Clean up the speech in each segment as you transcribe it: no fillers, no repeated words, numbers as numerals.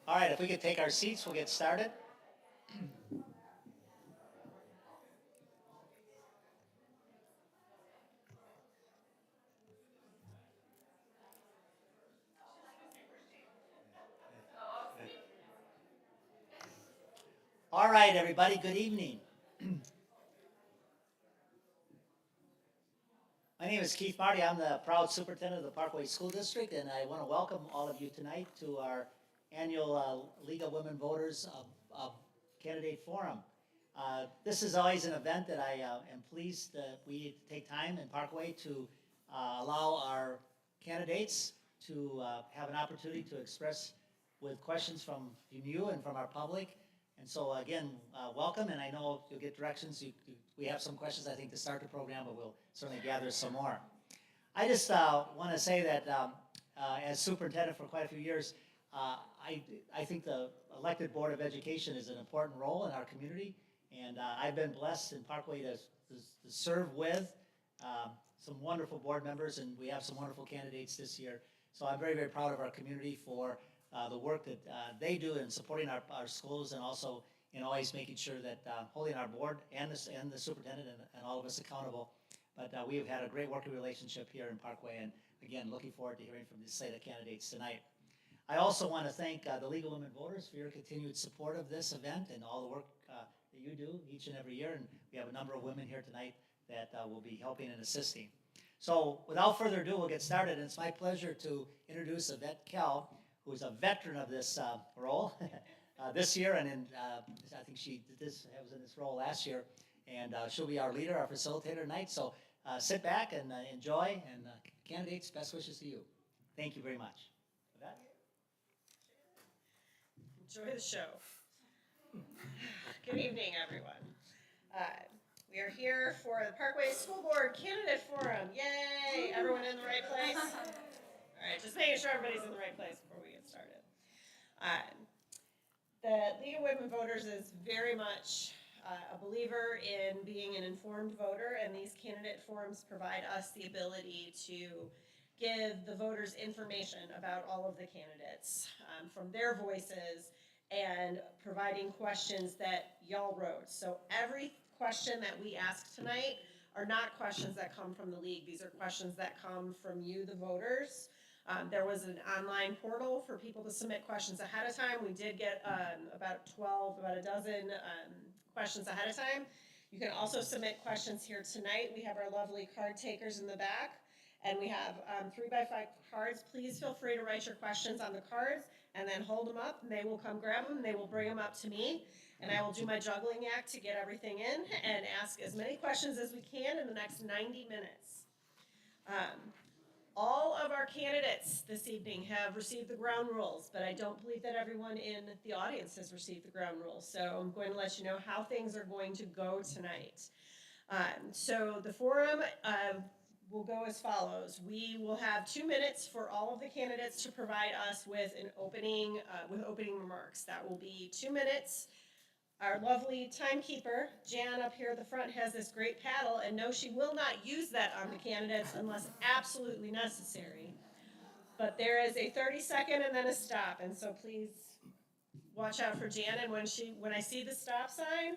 All right, if we could take our seats, we'll get started. All right, everybody, good evening. My name is Keith Marty. I'm the proud superintendent of the Parkway School District, and I want to welcome all of you tonight to our annual League of Women Voters of Candidate Forum. This is always an event that I am pleased that we take time in Parkway to allow our candidates to have an opportunity to express with questions from you and from our public. And so again, welcome, and I know you'll get directions. We have some questions, I think, to start the program, but we'll certainly gather some more. I just want to say that as superintendent for quite a few years, I think the elected Board of Education is an important role in our community, and I've been blessed in Parkway to serve with some wonderful board members, and we have some wonderful candidates this year. So I'm very, very proud of our community for the work that they do in supporting our schools, and also in always making sure that holding our board and the superintendent and all of us accountable. But we have had a great working relationship here in Parkway, and again, looking forward to hearing from the slate of candidates tonight. I also want to thank the League of Women Voters for your continued support of this event and all the work that you do each and every year. And we have a number of women here tonight that will be helping and assisting. So without further ado, we'll get started. And it's my pleasure to introduce Yvette Kell, who is a veteran of this role this year. And I think she was in this role last year. And she'll be our leader, our facilitator tonight. So sit back and enjoy. And candidates, best wishes to you. Thank you very much. Yvette? Enjoy the show. Good evening, everyone. We are here for the Parkway School Board Candidate Forum. Yay! Everyone in the right place? All right, just making sure everybody's in the right place before we get started. The League of Women Voters is very much a believer in being an informed voter, and these candidate forums provide us the ability to give the voters information about all of the candidates from their voices and providing questions that y'all wrote. So every question that we ask tonight are not questions that come from the league. These are questions that come from you, the voters. There was an online portal for people to submit questions ahead of time. We did get about a dozen questions ahead of time. You can also submit questions here tonight. We have our lovely card takers in the back, and we have 3x5 cards. Please feel free to write your questions on the cards and then hold them up, and they will come grab them. They will bring them up to me, and I will do my juggling act to get everything in and ask as many questions as we can in the next 90 minutes. All of our candidates this evening have received the ground rules, but I don't believe that everyone in the audience has received the ground rules. So I'm going to let you know how things are going to go tonight. So the forum will go as follows. We will have 2 minutes for all of the candidates to provide us with an opening remarks. That will be 2 minutes. Our lovely timekeeper, Jan, up here at the front, has this great paddle, and no, she will not use that on the candidates unless absolutely necessary. But there is a 30-second and then a stop, and so please watch out for Jan. And when I see the stop sign,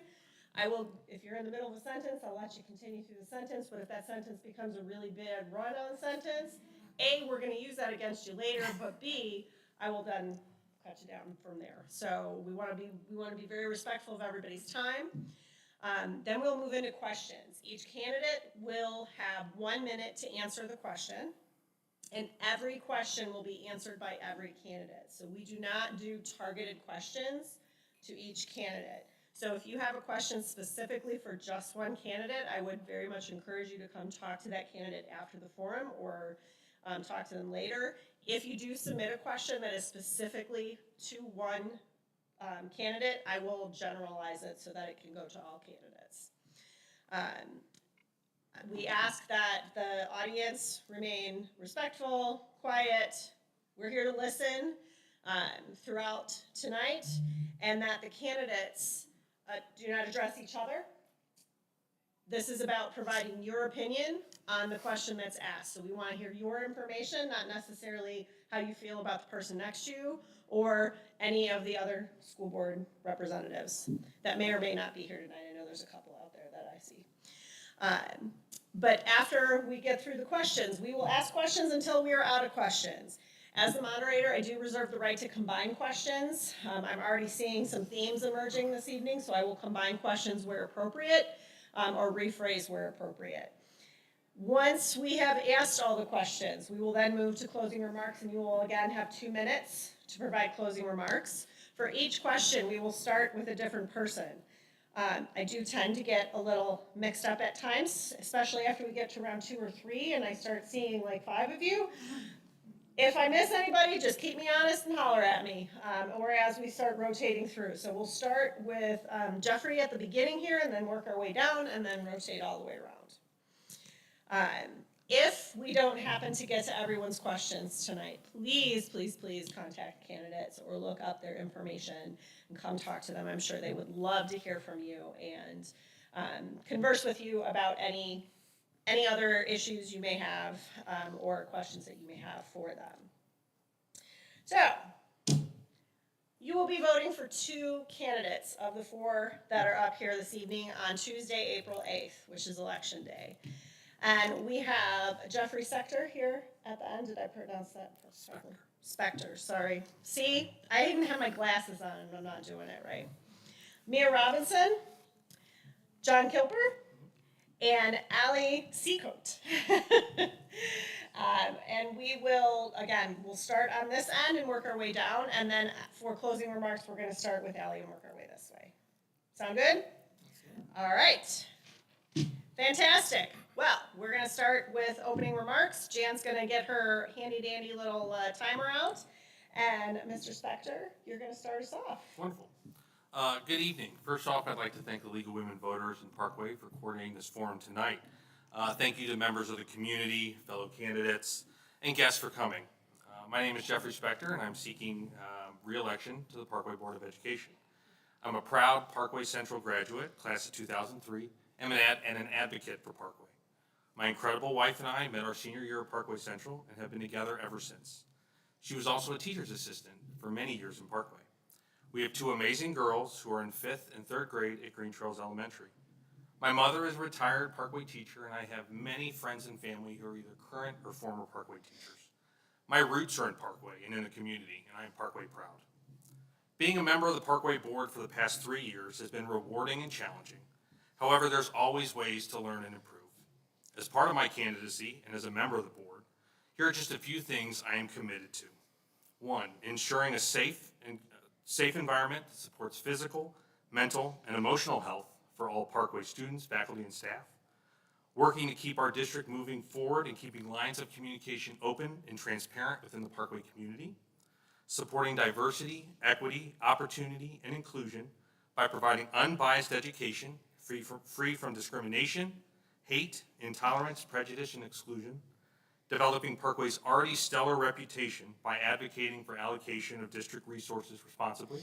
I will, if you're in the middle of a sentence, I'll let you continue through the sentence, but if that sentence becomes a really bad run-on sentence, A, we're going to use that against you later, but B, I will then cut you down from there. So we want to be very respectful of everybody's time. Then we'll move into questions. Each candidate will have 1 minute to answer the question, and every question will be answered by every candidate. So we do not do targeted questions to each candidate. So if you have a question specifically for just one candidate, I would very much encourage you to come talk to that candidate after the forum or talk to them later. If you do submit a question that is specifically to one candidate, I will generalize it so that it can go to all candidates. We ask that the audience remain respectful, quiet. We're here to listen throughout tonight, and that the candidates do not address each other. This is about providing your opinion on the question that's asked. So we want to hear your information, not necessarily how you feel about the person next to you or any of the other school board representatives that may or may not be here tonight. I know there's a couple out there that I see. But after we get through the questions, we will ask questions until we are out of questions. As the moderator, I do reserve the right to combine questions. I'm already seeing some themes emerging this evening, so I will combine questions where appropriate, or rephrase where appropriate. Once we have asked all the questions, we will then move to closing remarks, and you will again have 2 minutes to provide closing remarks. For each question, we will start with a different person. I do tend to get a little mixed up at times, especially after we get to round 2 or 3 and I start seeing like 5 of you. If I miss anybody, just keep me honest and holler at me, or as we start rotating through. So we'll start with Jeffrey at the beginning here and then work our way down and then rotate all the way around. If we don't happen to get to everyone's questions tonight, please, please, please contact candidates or look up their information and come talk to them. I'm sure they would love to hear from you and converse with you about any other issues you may have or questions that you may have for them. So, you will be voting for 2 candidates of the 4 that are up here this evening on Tuesday, April 8th, which is Election Day. And we have Jeffrey Spector here at the end. Did I pronounce that correctly? Spector, sorry. See, I didn't have my glasses on and I'm not doing it right. Mia Robinson, John Kilper, and Allie Seacoat. And we will, again, we'll start on this end and work our way down. And then for closing remarks, we're going to start with Allie and work our way this way. Sound good? All right. Fantastic. Well, we're going to start with opening remarks. Jan's going to get her handy-dandy little timer out. And Mr. Spector, you're going to start us off. Wonderful. Good evening. First off, I'd like to thank the League of Women Voters in Parkway for coordinating this forum tonight. Thank you to members of the community, fellow candidates, and guests for coming. My name is Jeffrey Spector, and I'm seeking re-election to the Parkway Board of Education. I'm a proud Parkway Central graduate, class of 2003, and an advocate for Parkway. My incredible wife and I met our senior year at Parkway Central and have been together ever since. She was also a teacher's assistant for many years in Parkway. We have 2 amazing girls who are in 5th and 3rd grade at Green Trails Elementary. My mother is a retired Parkway teacher, and I have many friends and family who are either current or former Parkway teachers. My roots are in Parkway and in the community, and I am Parkway proud. Being a member of the Parkway Board for the past 3 years has been rewarding and challenging. However, there's always ways to learn and improve. As part of my candidacy and as a member of the board, here are just a few things I am committed to. 1, ensuring a safe environment that supports physical, mental, and emotional health for all Parkway students, faculty, and staff. Working to keep our district moving forward and keeping lines of communication open and transparent within the Parkway community. Supporting diversity, equity, opportunity, and inclusion by providing unbiased education free from discrimination, hate, intolerance, prejudice, and exclusion. Developing Parkway's already stellar reputation by advocating for allocation of district resources responsibly,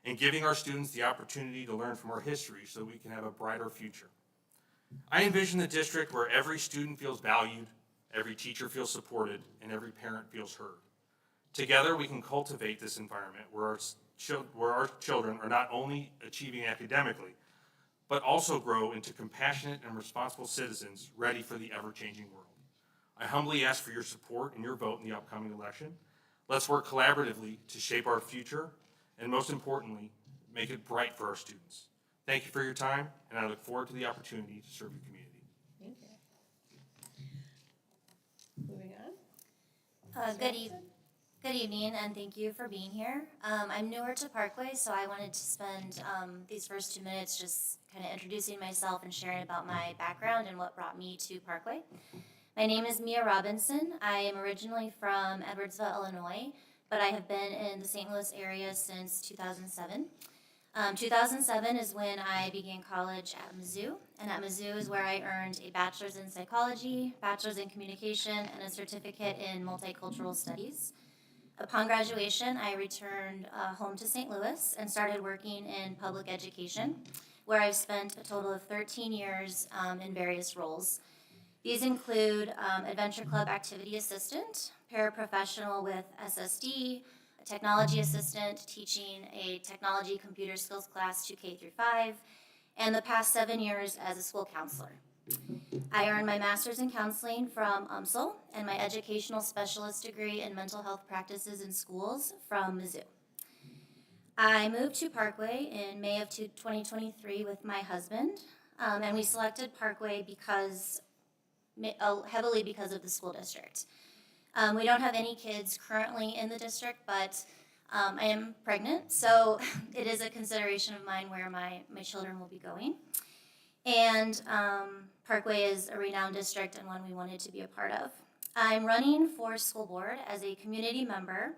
and giving our students the opportunity to learn from our history so we can have a brighter future. I envision the district where every student feels valued, every teacher feels supported, and every parent feels heard. Together, we can cultivate this environment where our children are not only achieving academically, but also grow into compassionate and responsible citizens ready for the ever-changing world. I humbly ask for your support and your vote in the upcoming election. Let's work collaboratively to shape our future, and most importantly, make it bright for our students. Thank you for your time, and I look forward to the opportunity to serve your community. Thank you. Moving on. Good evening, and thank you for being here. I'm newer to Parkway, so I wanted to spend these first 2 minutes just kind of introducing myself and sharing about my background and what brought me to Parkway. My name is Mia Robinson. I am originally from Edwardsville, Illinois, but I have been in the St. Louis area since 2007. 2007 is when I began college at Mizzou, and at Mizzou is where I earned a bachelor's in psychology, bachelor's in communication, and a certificate in multicultural studies. Upon graduation, I returned home to St. Louis and started working in public education where I've spent a total of 13 years in various roles. These include Adventure Club Activity Assistant, paraprofessional with SSD, a technology assistant teaching a technology computer skills class to K through 5, and the past 7 years as a school counselor. I earned my master's in counseling from UMSL and my educational specialist degree in mental health practices in schools from Mizzou. I moved to Parkway in May of 2023 with my husband, and we selected Parkway heavily because of the school district. We don't have any kids currently in the district, but I am pregnant, so it is a consideration of mine where my children will be going. And Parkway is a renowned district and one we wanted to be a part of. I'm running for school board as a community member,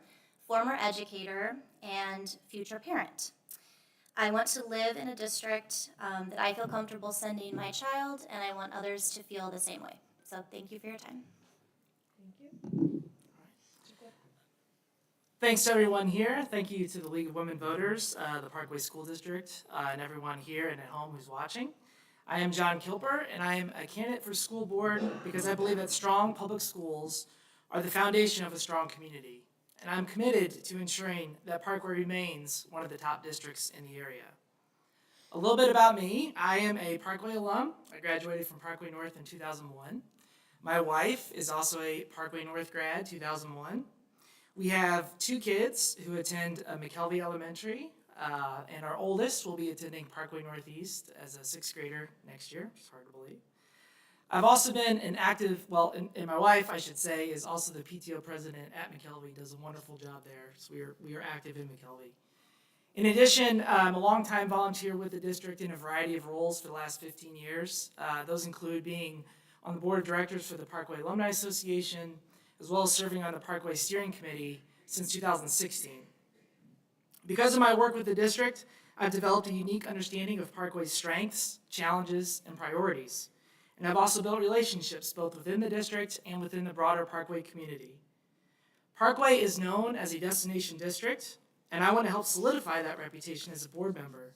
former educator, and future parent. I want to live in a district that I feel comfortable sending my child, and I want others to feel the same way. So thank you for your time. Thank you. Thanks to everyone here. Thank you to the League of Women Voters, the Parkway School District, and everyone here and at home who's watching. I am John Kilper, and I am a candidate for school board because I believe that strong public schools are the foundation of a strong community. And I'm committed to ensuring that Parkway remains one of the top districts in the area. A little bit about me. I am a Parkway alum. I graduated from Parkway North in 2001. My wife is also a Parkway North grad, 2001. We have 2 kids who attend McKelvey Elementary, and our oldest will be attending Parkway Northeast as a 6th grader next year. It's hard to believe. I've also been an active, and my wife, I should say, is also the PTO president at McKelvey, does a wonderful job there, so we are active in McKelvey. In addition, I'm a longtime volunteer with the district in a variety of roles for the last 15 years. Those include being on the board of directors for the Parkway Alumni Association, as well as serving on the Parkway Steering Committee since 2016. Because of my work with the district, I've developed a unique understanding of Parkway's strengths, challenges, and priorities. And I've also built relationships both within the district and within the broader Parkway community. Parkway is known as a destination district, and I want to help solidify that reputation as a board member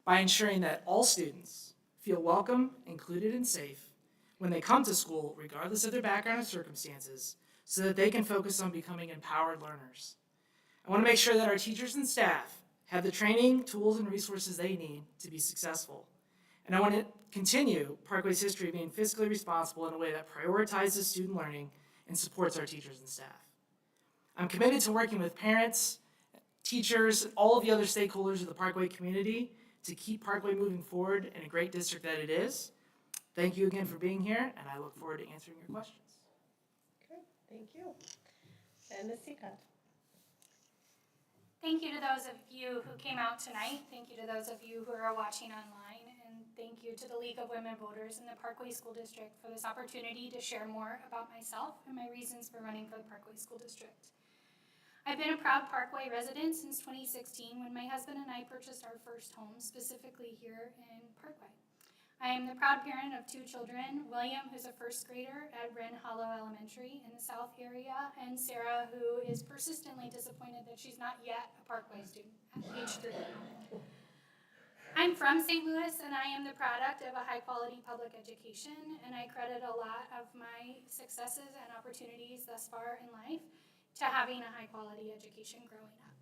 by ensuring that all students feel welcome, included, and safe when they come to school, regardless of their background and circumstances, so that they can focus on becoming empowered learners. I want to make sure that our teachers and staff have the training, tools, and resources they need to be successful. And I want to continue Parkway's history of being fiscally responsible in a way that prioritizes student learning and supports our teachers and staff. I'm committed to working with parents, teachers, and all of the other stakeholders of the Parkway community to keep Parkway moving forward in a great district that it is. Thank you again for being here, and I look forward to answering your questions. Okay, thank you. And Ms. Seacott. Thank you to those of you who came out tonight. Thank you to those of you who are watching online. And thank you to the League of Women Voters in the Parkway School District for this opportunity to share more about myself and my reasons for running for the Parkway School District. I've been a proud Parkway resident since 2016 when my husband and I purchased our first home, specifically here in Parkway. I am the proud parent of 2 children, William, who's a 1st grader at Wren Hollow Elementary in the South area, and Sarah, who is persistently disappointed that she's not yet a Parkway student at age 3. I'm from St. Louis, and I am the product of a high-quality public education, and I credit a lot of my successes and opportunities thus far in life to having a high-quality education growing up.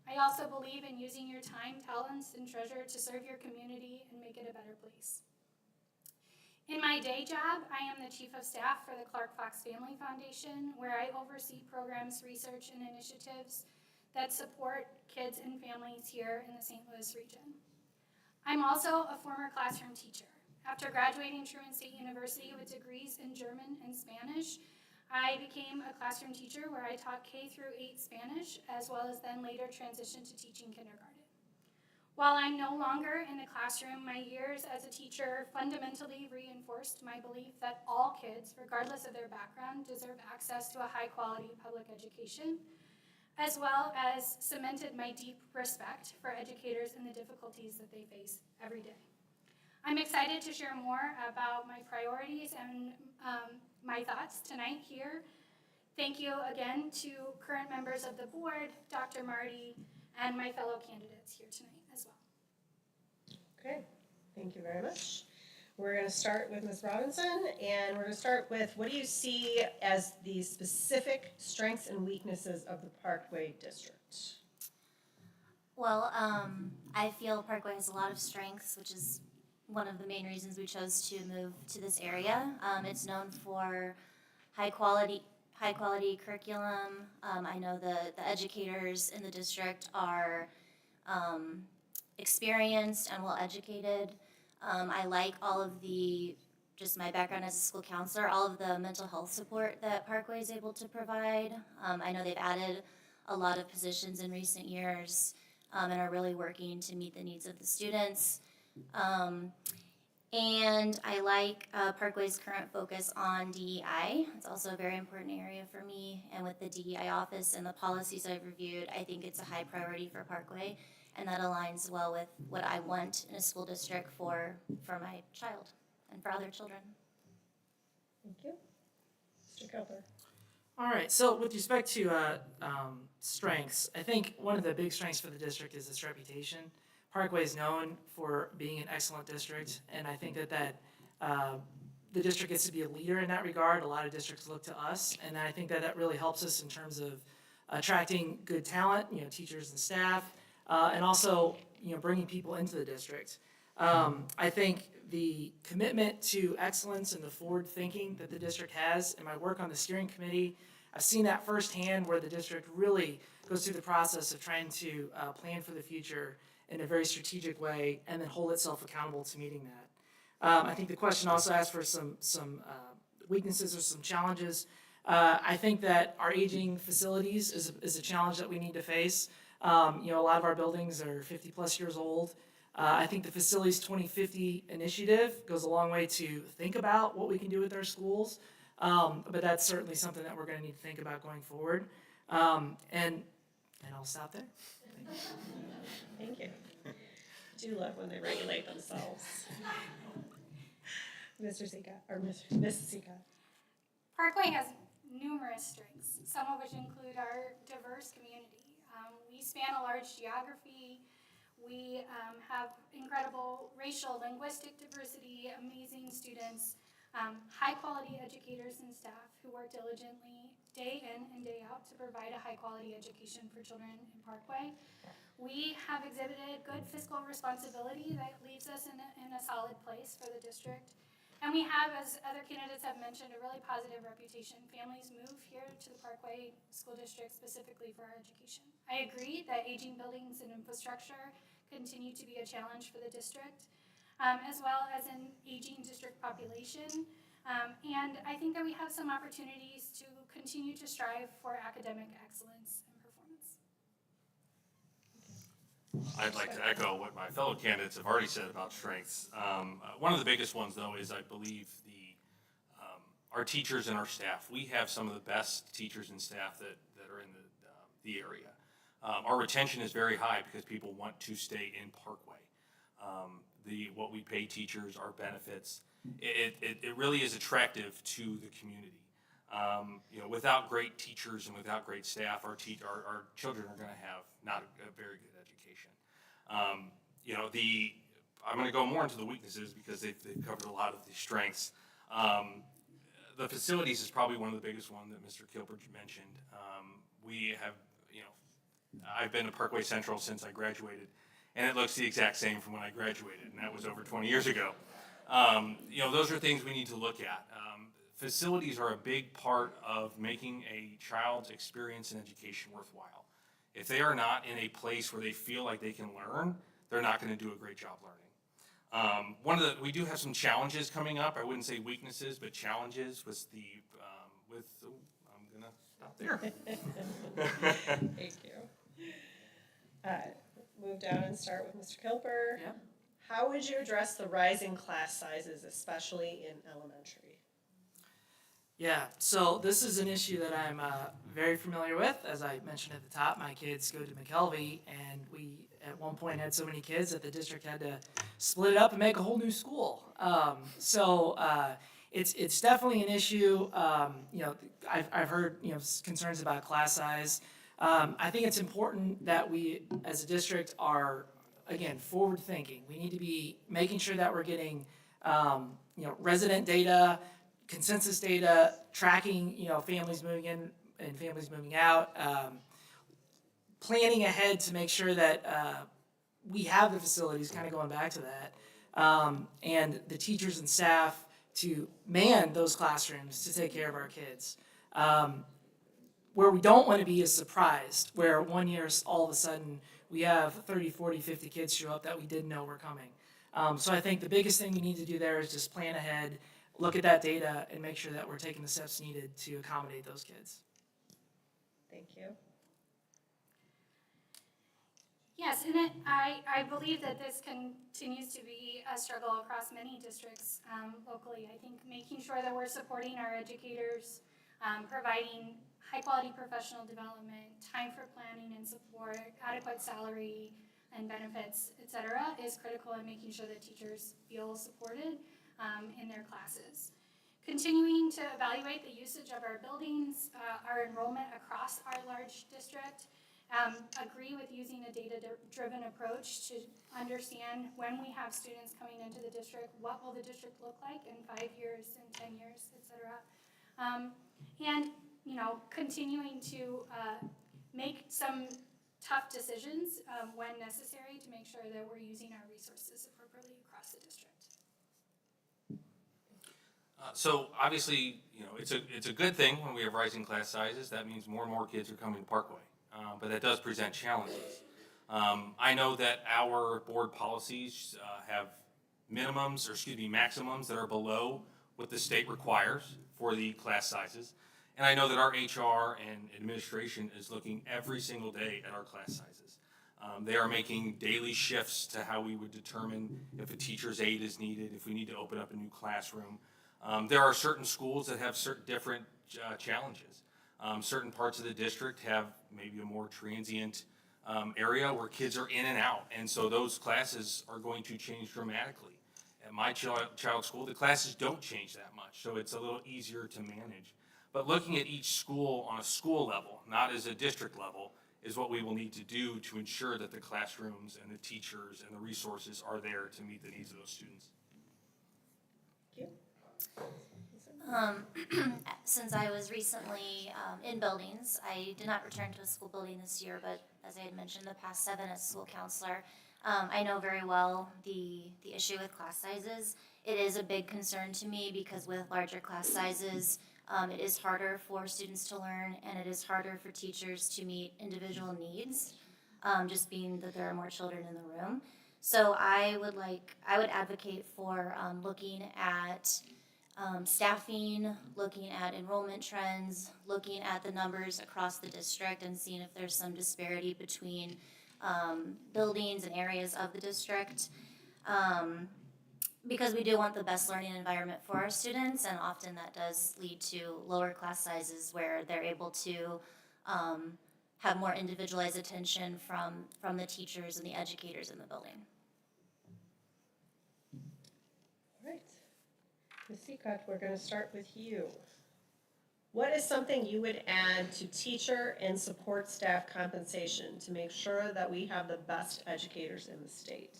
I also believe in using your time, talents, and treasure to serve your community and make it a better place. In my day job, I am the Chief of Staff for the Clark Fox Family Foundation, where I oversee programs, research, and initiatives that support kids and families here in the St. Louis region. I'm also a former classroom teacher. After graduating Truman State University with degrees in German and Spanish, I became a classroom teacher where I taught K-8 Spanish, as well as then later transitioned to teaching kindergarten. While I'm no longer in the classroom, my years as a teacher fundamentally reinforced my belief that all kids, regardless of their background, deserve access to a high-quality public education, as well as cemented my deep respect for educators and the difficulties that they face every day. I'm excited to share more about my priorities and my thoughts tonight here. Thank you again to current members of the board, Dr. Marty, and my fellow candidates here tonight as well. Okay, Thank you very much. We're going to start with Ms. Robinson, and we're going to start with, what do you see as the specific strengths and weaknesses of the Parkway District? Well, I feel Parkway has a lot of strengths, which is one of the main reasons we chose to move to this area. It's known for high quality curriculum. I know the educators in the district are experienced and well educated. I like all of just my background as a school counselor, all of the mental health support that Parkway is able to provide. I know they've added a lot of positions in recent years and are really working to meet the needs of the students. And I like Parkway's current focus on DEI. It's also a very important area for me. And with the DEI office and the policies I've reviewed, I think it's a high priority for Parkway. And that aligns well with what I want in a school district for my child and for other children. Thank you. Mr. Cooper. All right, so with respect to strengths, I think one of the big strengths for the district is its reputation. Parkway is known for being an excellent district, and I think that the district gets to be a leader in that regard. A lot of districts look to us, and I think that really helps us in terms of attracting good talent, teachers and staff, and also, bringing people into the district. I think the commitment to excellence and the forward thinking that the district has, in my work on the steering committee, I've seen that firsthand where the district really goes through the process of trying to plan for the future in a very strategic way and then hold itself accountable to meeting that. I think the question also asks for some weaknesses or some challenges. I think that our aging facilities is a challenge that we need to face. A lot of our buildings are 50-plus years old. I think the Facilities 2050 initiative goes a long way to think about what we can do with our schools, but that's certainly something that we're going to need to think about going forward. And I'll stop there. Thank you. Do love when they regulate themselves. Mr. Sika, or Ms. Sika. Parkway has numerous strengths, some of which include our diverse community. We span a large geography. We have incredible racial, linguistic diversity, amazing students, high-quality educators and staff who work diligently day in and day out to provide a high-quality education for children in Parkway. We have exhibited good fiscal responsibility that leaves us in a solid place for the district. And we have, as other candidates have mentioned, a really positive reputation. Families move here to the Parkway School District specifically for our education. I agree that aging buildings and infrastructure continue to be a challenge for the district, as well as an aging district population. And I think that we have some opportunities to continue to strive for academic excellence and performance. I'd like to echo what my fellow candidates have already said about strengths. One of the biggest ones, though, is I believe our teachers and our staff. We have some of the best teachers and staff that are in the area. Our retention is very high because people want to stay in Parkway. What we pay teachers, our benefits, it really is attractive to the community. Without great teachers and without great staff, our children are going to have not a very good education. I'm going to go more into the weaknesses because they've covered a lot of the strengths. The facilities is probably one of the biggest one that Mr. Kilbert mentioned. We have, I've been to Parkway Central since I graduated, and it looks the exact same from when I graduated, and that was over 20 years ago. Those are things we need to look at. Facilities are a big part of making a child's experience in education worthwhile. If they are not in a place where they feel like they can learn, they're not going to do a great job learning. We do have some challenges coming up. I wouldn't say weaknesses, but challenges with I'm going to stop there. Thank you. Move down and start with Mr. Kilper. Yeah. How would you address the rising class sizes, especially in elementary? Yeah, so this is an issue that I'm very familiar with. As I mentioned at the top, my kids go to McKelvey, and we at one point had so many kids that the district had to split it up and make a whole new school. It's definitely an issue. I've heard concerns about class size. I think it's important that we, as a district, are again, forward thinking. We need to be making sure that we're getting, resident data, consensus data, tracking, families moving in and families moving out, planning ahead to make sure that we have the facilities, kind of going back to that, and the teachers and staff to man those classrooms to take care of our kids. Where we don't want to be is surprised, where one year all of a sudden we have 30, 40, 50 kids show up that we didn't know were coming. So I think the biggest thing we need to do there is just plan ahead, look at that data, and make sure that we're taking the steps needed to accommodate those kids. Thank you. Yes, and I believe that this continues to be a struggle across many districts locally. I think making sure that we're supporting our educators, providing high-quality professional development, time for planning and support, adequate salary and benefits, et cetera, is critical in making sure that teachers feel supported in their classes. Continuing to evaluate the usage of our buildings, our enrollment across our large district, agree with using a data-driven approach to understand when we have students coming into the district, what will the district look like in 5 years, in 10 years, et cetera. And continuing to make some tough decisions when necessary to make sure that we're using our resources appropriately across the district. So obviously, it's a good thing when we have rising class sizes. That means more and more kids are coming to Parkway, but that does present challenges. I know that our board policies have maximums that are below what the state requires for the class sizes. And I know that our HR and administration is looking every single day at our class sizes. They are making daily shifts to how we would determine if a teacher's aide is needed, if we need to open up a new classroom. There are certain schools that have certain different challenges. Certain parts of the district have maybe a more transient area where kids are in and out, and so those classes are going to change dramatically. At my child's school, the classes don't change that much, so it's a little easier to manage. But looking at each school on a school level, not as a district level, is what we will need to do to ensure that the classrooms and the teachers and the resources are there to meet the needs of those students. Thank you. Since I was recently in buildings, I did not return to a school building this year, but as I had mentioned, the past 7 as a school counselor, I know very well the issue with class sizes. It is a big concern to me because with larger class sizes, it is harder for students to learn, and it is harder for teachers to meet individual needs, just being that there are more children in the room. So I would advocate for looking at staffing, looking at enrollment trends, looking at the numbers across the district and seeing if there's some disparity between buildings and areas of the district. Because we do want the best learning environment for our students, and often that does lead to lower class sizes where they're able to have more individualized attention from the teachers and the educators in the building. All right. Ms. Seacott, we're going to start with you. What is something you would add to teacher and support staff compensation to make sure that we have the best educators in the state?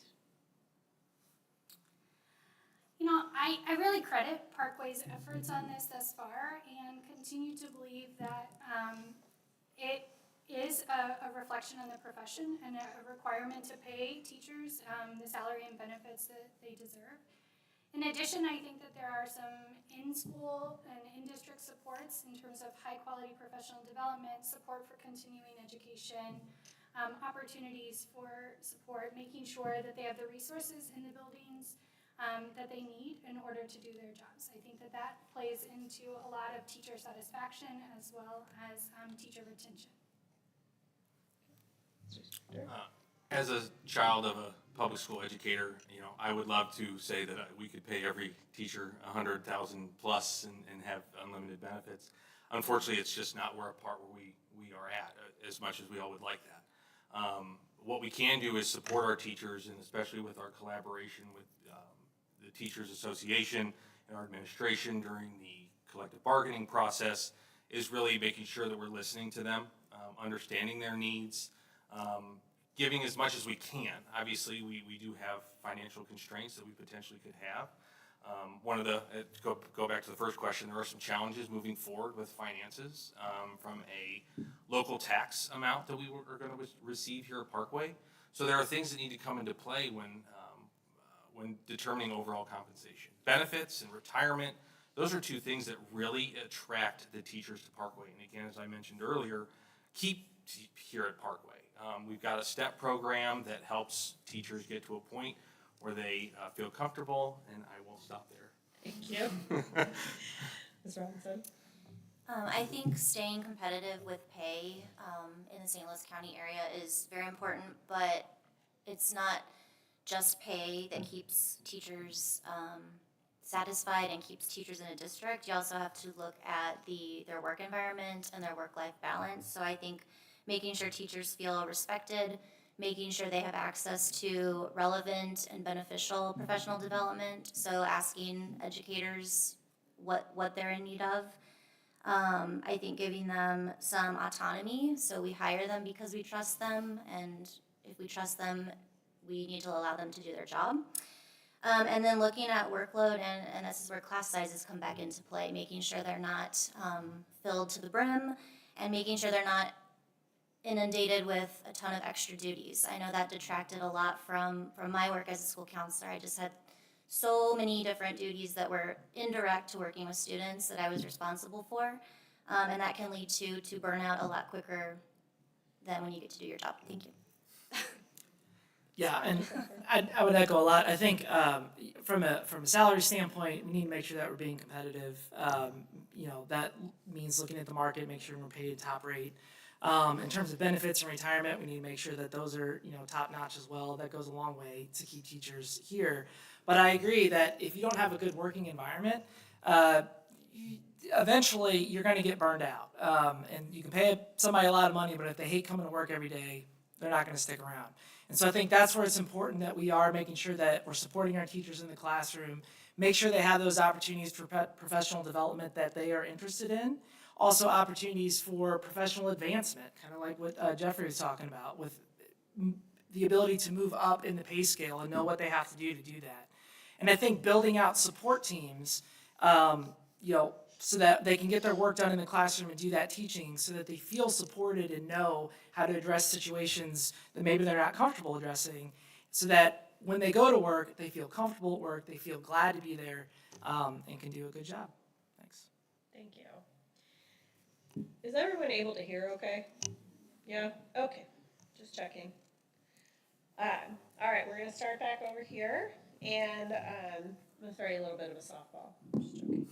I really credit Parkway's efforts on this thus far and continue to believe that it is a reflection on the profession and a requirement to pay teachers the salary and benefits that they deserve. In addition, I think that there are some in-school and in-district supports in terms of high-quality professional development, support for continuing education, opportunities for support, making sure that they have the resources in the buildings that they need in order to do their jobs. I think that that plays into a lot of teacher satisfaction as well as teacher retention. As a child of a public school educator, I would love to say that we could pay every teacher $100,000 plus and have unlimited benefits. Unfortunately, it's just not where we are at as much as we all would like that. What we can do is support our teachers, and especially with our collaboration with the Teachers Association and our administration during the collective bargaining process, is really making sure that we're listening to them, understanding their needs, giving as much as we can. Obviously, we do have financial constraints that we potentially could have. One of the, to go back to the first question, there are some challenges moving forward with finances from a local tax amount that we are going to receive here at Parkway. So there are things that need to come into play when determining overall compensation. Benefits and retirement, those are two things that really attract the teachers to Parkway. And again, as I mentioned earlier, keep here at Parkway. We've got a STEP program that helps teachers get to a point where they feel comfortable, and I will stop there. Thank you. Ms. Robinson? I think staying competitive with pay in the St. Louis County area is very important, but it's not just pay that keeps teachers satisfied and keeps teachers in a district. You also have to look at their work environment and their work-life balance. So I think making sure teachers feel respected, making sure they have access to relevant and beneficial professional development. So asking educators what they're in need of. I think giving them some autonomy. So we hire them because we trust them, and if we trust them, we need to allow them to do their job. And then looking at workload, and this is where class sizes come back into play, making sure they're not filled to the brim, and making sure they're not inundated with a ton of extra duties. I know that detracted a lot from my work as a school counselor. I just had so many different duties that were indirect to working with students that I was responsible for, and that can lead to burnout a lot quicker than when you get to do your job. Thank you. Yeah, and I would echo a lot. I think from a salary standpoint, we need to make sure that we're being competitive. That means looking at the market, make sure we're paid top rate. In terms of benefits and retirement, we need to make sure that those are top notch as well. That goes a long way to keep teachers here. But I agree that if you don't have a good working environment, eventually you're going to get burned out. And you can pay somebody a lot of money, but if they hate coming to work every day, they're not going to stick around. And so I think that's where it's important that we are making sure that we're supporting our teachers in the classroom, make sure they have those opportunities for professional development that they are interested in. Also opportunities for professional advancement, kind of like what Jeffrey was talking about, with the ability to move up in the pay scale and know what they have to do that. And I think building out support teams, so that they can get their work done in the classroom and do that teaching so that they feel supported and know how to address situations that maybe they're not comfortable addressing, so that when they go to work, they feel comfortable at work, they feel glad to be there, and can do a good job. Thanks. Thank you. Is everyone able to hear okay? Yeah? Okay. Just checking. All right, we're going to start back over here, and I'm going to throw you a little bit of a softball. Just joking.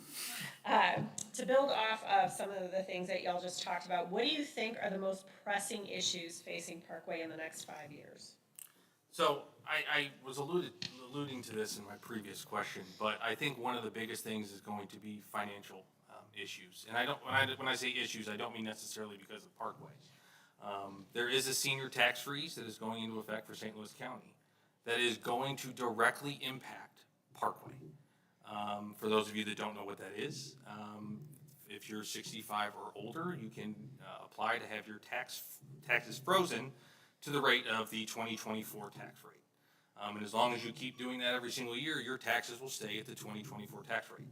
To build off of some of the things that y'all just talked about, what do you think are the most pressing issues facing Parkway in the next 5 years? So I was alluding to this in my previous question, but I think one of the biggest things is going to be financial issues. And when I say issues, I don't mean necessarily because of Parkway. There is a senior tax freeze that is going into effect for St. Louis County that is going to directly impact Parkway. For those of you that don't know what that is, if you're 65 or older, you can apply to have your taxes frozen to the rate of the 2024 tax rate. And as long as you keep doing that every single year, your taxes will stay at the 2024 tax rate.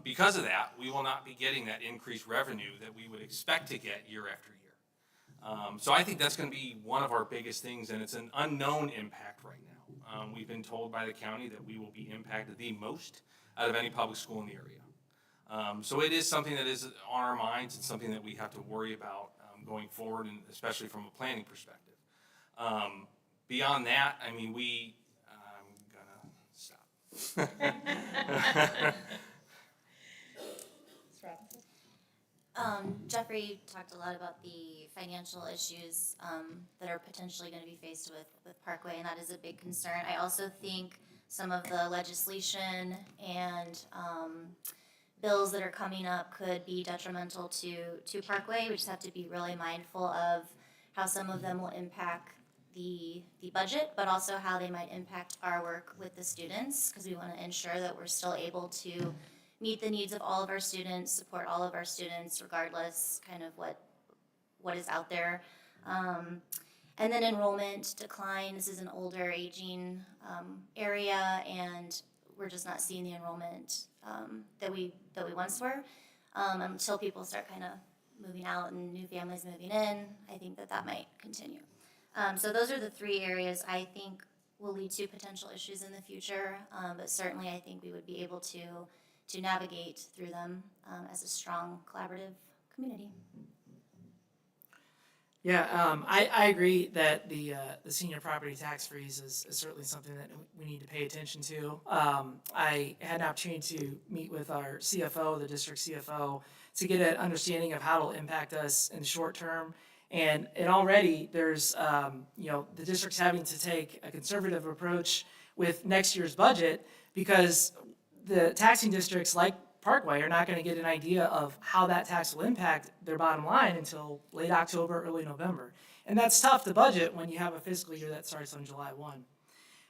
Because of that, we will not be getting that increased revenue that we would expect to get year after year. So I think that's going to be one of our biggest things, and it's an unknown impact right now. We've been told by the county that we will be impacted the most out of any public school in the area. So it is something that is on our minds and something that we have to worry about going forward, and especially from a planning perspective. Beyond that, I mean, I'm gonna stop. Jeffrey talked a lot about the financial issues that are potentially going to be faced with Parkway, and that is a big concern. I also think some of the legislation and bills that are coming up could be detrimental to Parkway. We just have to be really mindful of how some of them will impact the budget, but also how they might impact our work with the students, because we want to ensure that we're still able to meet the needs of all of our students, support all of our students, regardless kind of what is out there. And then enrollment decline. This is an older, aging area, and we're just not seeing the enrollment that we once were until people start kind of moving out and new families moving in. I think that might continue. So those are the three areas I think will lead to potential issues in the future, but certainly I think we would be able to navigate through them as a strong collaborative community. Yeah, I agree that the senior property tax freeze is certainly something that we need to pay attention to. I had an opportunity to meet with our CFO, the district CFO, to get an understanding of how it'll impact us in the short term. And already there's, the district's having to take a conservative approach with next year's budget because the taxing districts like Parkway are not going to get an idea of how that tax will impact their bottom line until late October, early November. And that's tough to budget when you have a fiscal year that starts on July 1.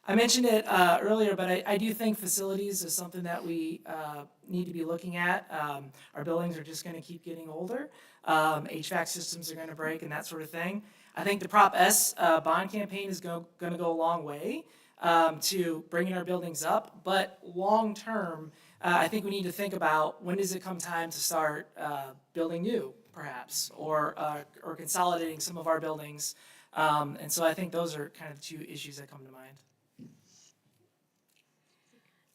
I mentioned it earlier, but I do think facilities is something that we need to be looking at. Our buildings are just going to keep getting older. HVAC systems are going to break and that sort of thing. I think the Prop S bond campaign is going to go a long way to bringing our buildings up. But long term, I think we need to think about when does it come time to start building new, perhaps, or consolidating some of our buildings. And so I think those are kind of the two issues that come to mind.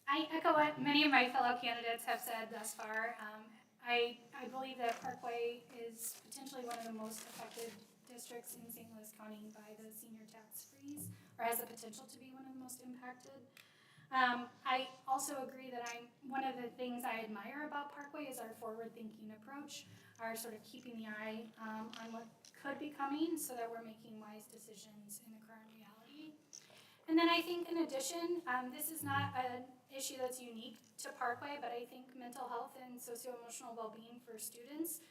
I echo what many of my fellow candidates have said thus far. I believe that Parkway is potentially one of the most affected districts in St. Louis County by the senior tax freeze, or has the potential to be one of the most impacted. I also agree that one of the things I admire about Parkway is our forward-thinking approach, our sort of keeping the eye on what could be coming so that we're making wise decisions in the current reality. And then I think in addition, this is not an issue that's unique to Parkway, but I think mental health and socio-emotional well-being for students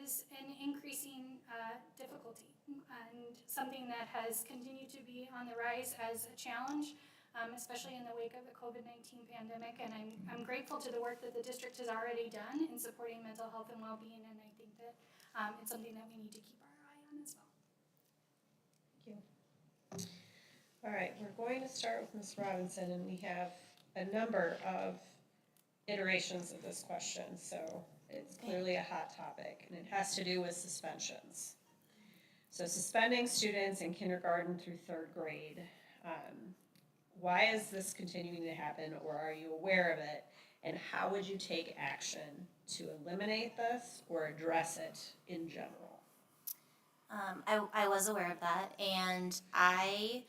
is an increasing difficulty and something that has continued to be on the rise as a challenge, especially in the wake of the COVID-19 pandemic. And I'm grateful to the work that the district has already done in supporting mental health and well-being, and I think that it's something that we need to keep our eye on as well. Thank you. All right, we're going to start with Ms. Robinson, and we have a number of iterations of this question, so it's clearly a hot topic, and it has to do with suspensions. So suspending students in kindergarten through third grade, why is this continuing to happen, or are you aware of it, and how would you take action to eliminate this or address it in general? I was aware of that, and I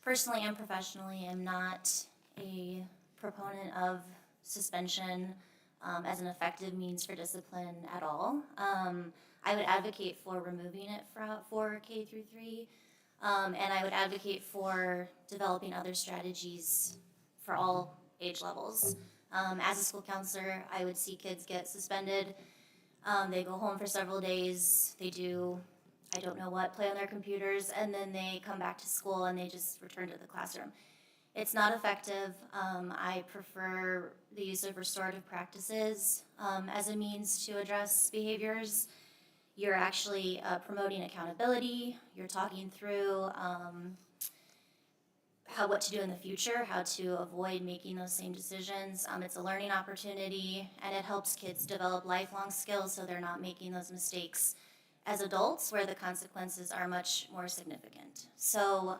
personally and professionally am not a proponent of suspension as an effective means for discipline at all. I would advocate for removing it for K through 3, and I would advocate for developing other strategies for all age levels. As a school counselor, I would see kids get suspended. They go home for several days. They do, I don't know what, play on their computers, and then they come back to school and they just return to the classroom. It's not effective. I prefer the use of restorative practices as a means to address behaviors. You're actually promoting accountability. You're talking through what to do in the future, how to avoid making those same decisions. It's a learning opportunity, and it helps kids develop lifelong skills so they're not making those mistakes as adults where the consequences are much more significant. So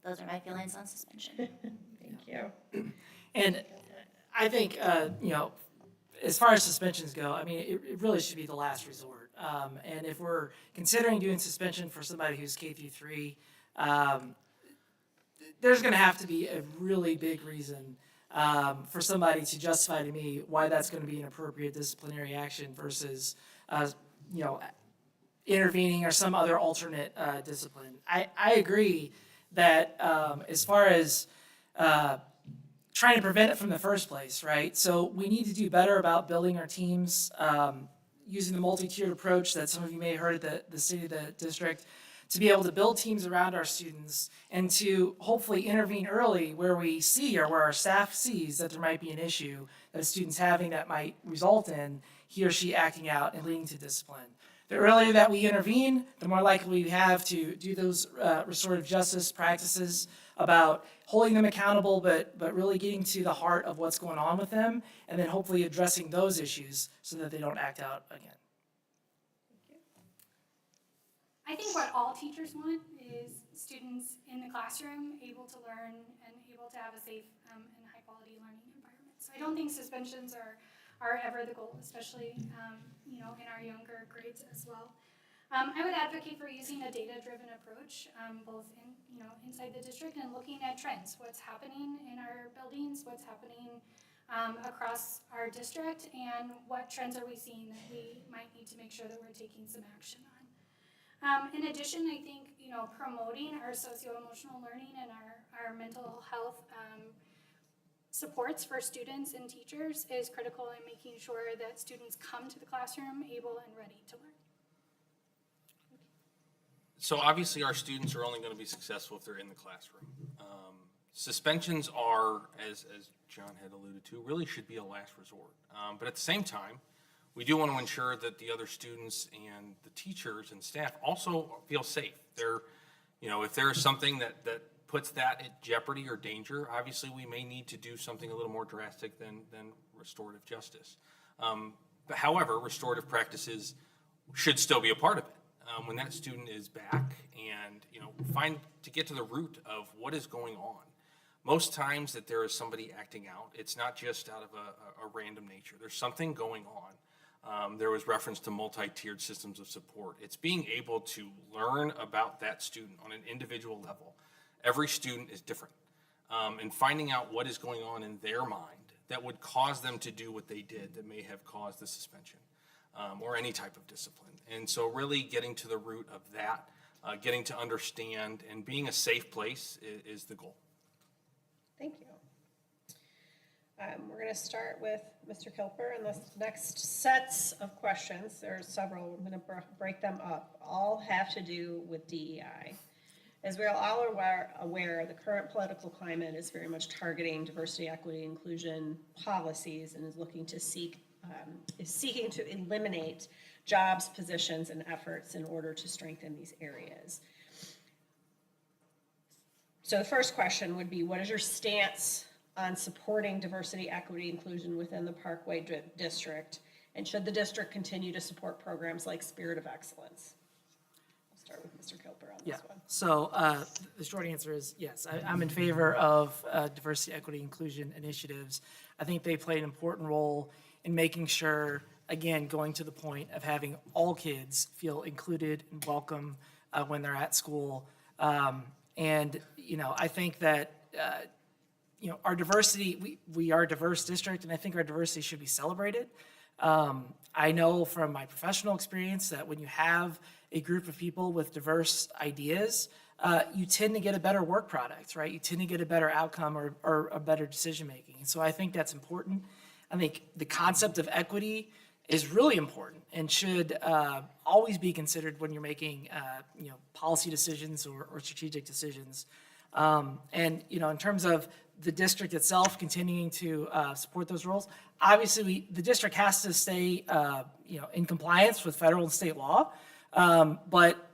those are my feelings on suspension. Thank you. And I think, as far as suspensions go, I mean, it really should be the last resort. And if we're considering doing suspension for somebody who's K through 3, there's going to have to be a really big reason for somebody to justify to me why that's going to be an appropriate disciplinary action versus, intervening or some other alternate discipline. I agree that as far as trying to prevent it from the first place, right? So we need to do better about building our teams, using the multi-tiered approach that some of you may have heard at the city of the district, to be able to build teams around our students and to hopefully intervene early where we see or where our staff sees that there might be an issue that a student's having that might result in he or she acting out and leading to discipline. the earlier that we intervene, the more likely we have to do those restorative justice practices about holding them accountable, but really getting to the heart of what's going on with them, and then hopefully addressing those issues so that they don't act out again. I think what all teachers want is students in the classroom able to learn and able to have a safe and high-quality learning environment. So I don't think suspensions are ever the goal, especially in our younger grades as well. I would advocate for using a data-driven approach, both inside the district and looking at trends, what's happening in our buildings, what's happening across our district, and what trends are we seeing that we might need to make sure that we're taking some action on. In addition, I think, promoting our socio-emotional learning and our mental health supports for students and teachers is critical in making sure that students come to the classroom able and ready to learn. So obviously, our students are only going to be successful if they're in the classroom. Suspensions are, as John had alluded to, really should be a last resort. But at the same time, we do want to ensure that the other students and the teachers and staff also feel safe. If there's something that puts that at jeopardy or danger, obviously we may need to do something a little more drastic than restorative justice. But however, restorative practices should still be a part of it. When that student is back and, to get to the root of what is going on. Most times that there is somebody acting out, it's not just out of a random nature. There's something going on. There was reference to multi-tiered systems of support. It's being able to learn about that student on an individual level. Every student is different. And finding out what is going on in their mind that would cause them to do what they did that may have caused the suspension or any type of discipline. And so really getting to the root of that, getting to understand and being a safe place is the goal. Thank you. We're going to start with Mr. Kilper, and the next sets of questions, there are several, I'm going to break them up, all have to do with DEI. As we're all aware, the current political climate is very much targeting diversity, equity, inclusion policies, and is looking to seeking to eliminate jobs, positions, and efforts in order to strengthen these areas. So the first question would be, what is your stance on supporting diversity, equity, inclusion within the Parkway District? And should the district continue to support programs like Spirit of Excellence? We'll start with Mr. Kilper on this one. So the short answer is yes. I'm in favor of diversity, equity, inclusion initiatives. I think they play an important role in making sure, again, going to the point of having all kids feel included and welcome when they're at school. And I think that our diversity, we are a diverse district, and I think our diversity should be celebrated. I know from my professional experience that when you have a group of people with diverse ideas, you tend to get a better work product, right? You tend to get a better outcome or a better decision-making. And so I think that's important. I think the concept of equity is really important and should always be considered when you're making policy decisions or strategic decisions. And in terms of the district itself continuing to support those roles, obviously the district has to stay in compliance with federal and state law. But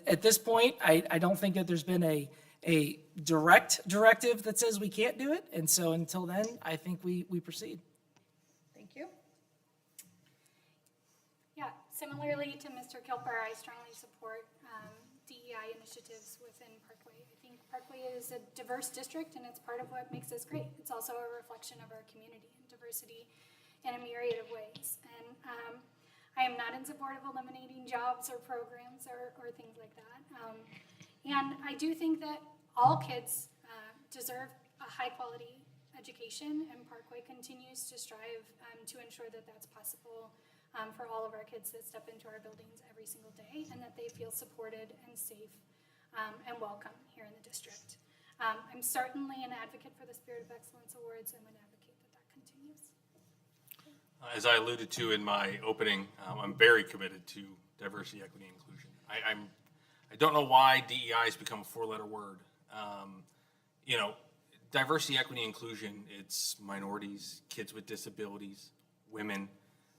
at this point, I don't think that there's been a direct directive that says we can't do it. And so until then, I think we proceed. Thank you. Yeah, similarly to Mr. Kilper, I strongly support DEI initiatives within Parkway. I think Parkway is a diverse district, and it's part of what makes us great. It's also a reflection of our community and diversity in a myriad of ways. And I am not in support of eliminating jobs or programs or things like that. And I do think that all kids deserve a high-quality education, and Parkway continues to strive to ensure that that's possible for all of our kids that step into our buildings every single day, and that they feel supported and safe and welcome here in the district. I'm certainly an advocate for the Spirit of Excellence Awards and would advocate that that continues. As I alluded to in my opening, I'm very committed to diversity, equity, and inclusion. I don't know why DEI has become a four-letter word. Diversity, equity, inclusion, it's minorities, kids with disabilities, women.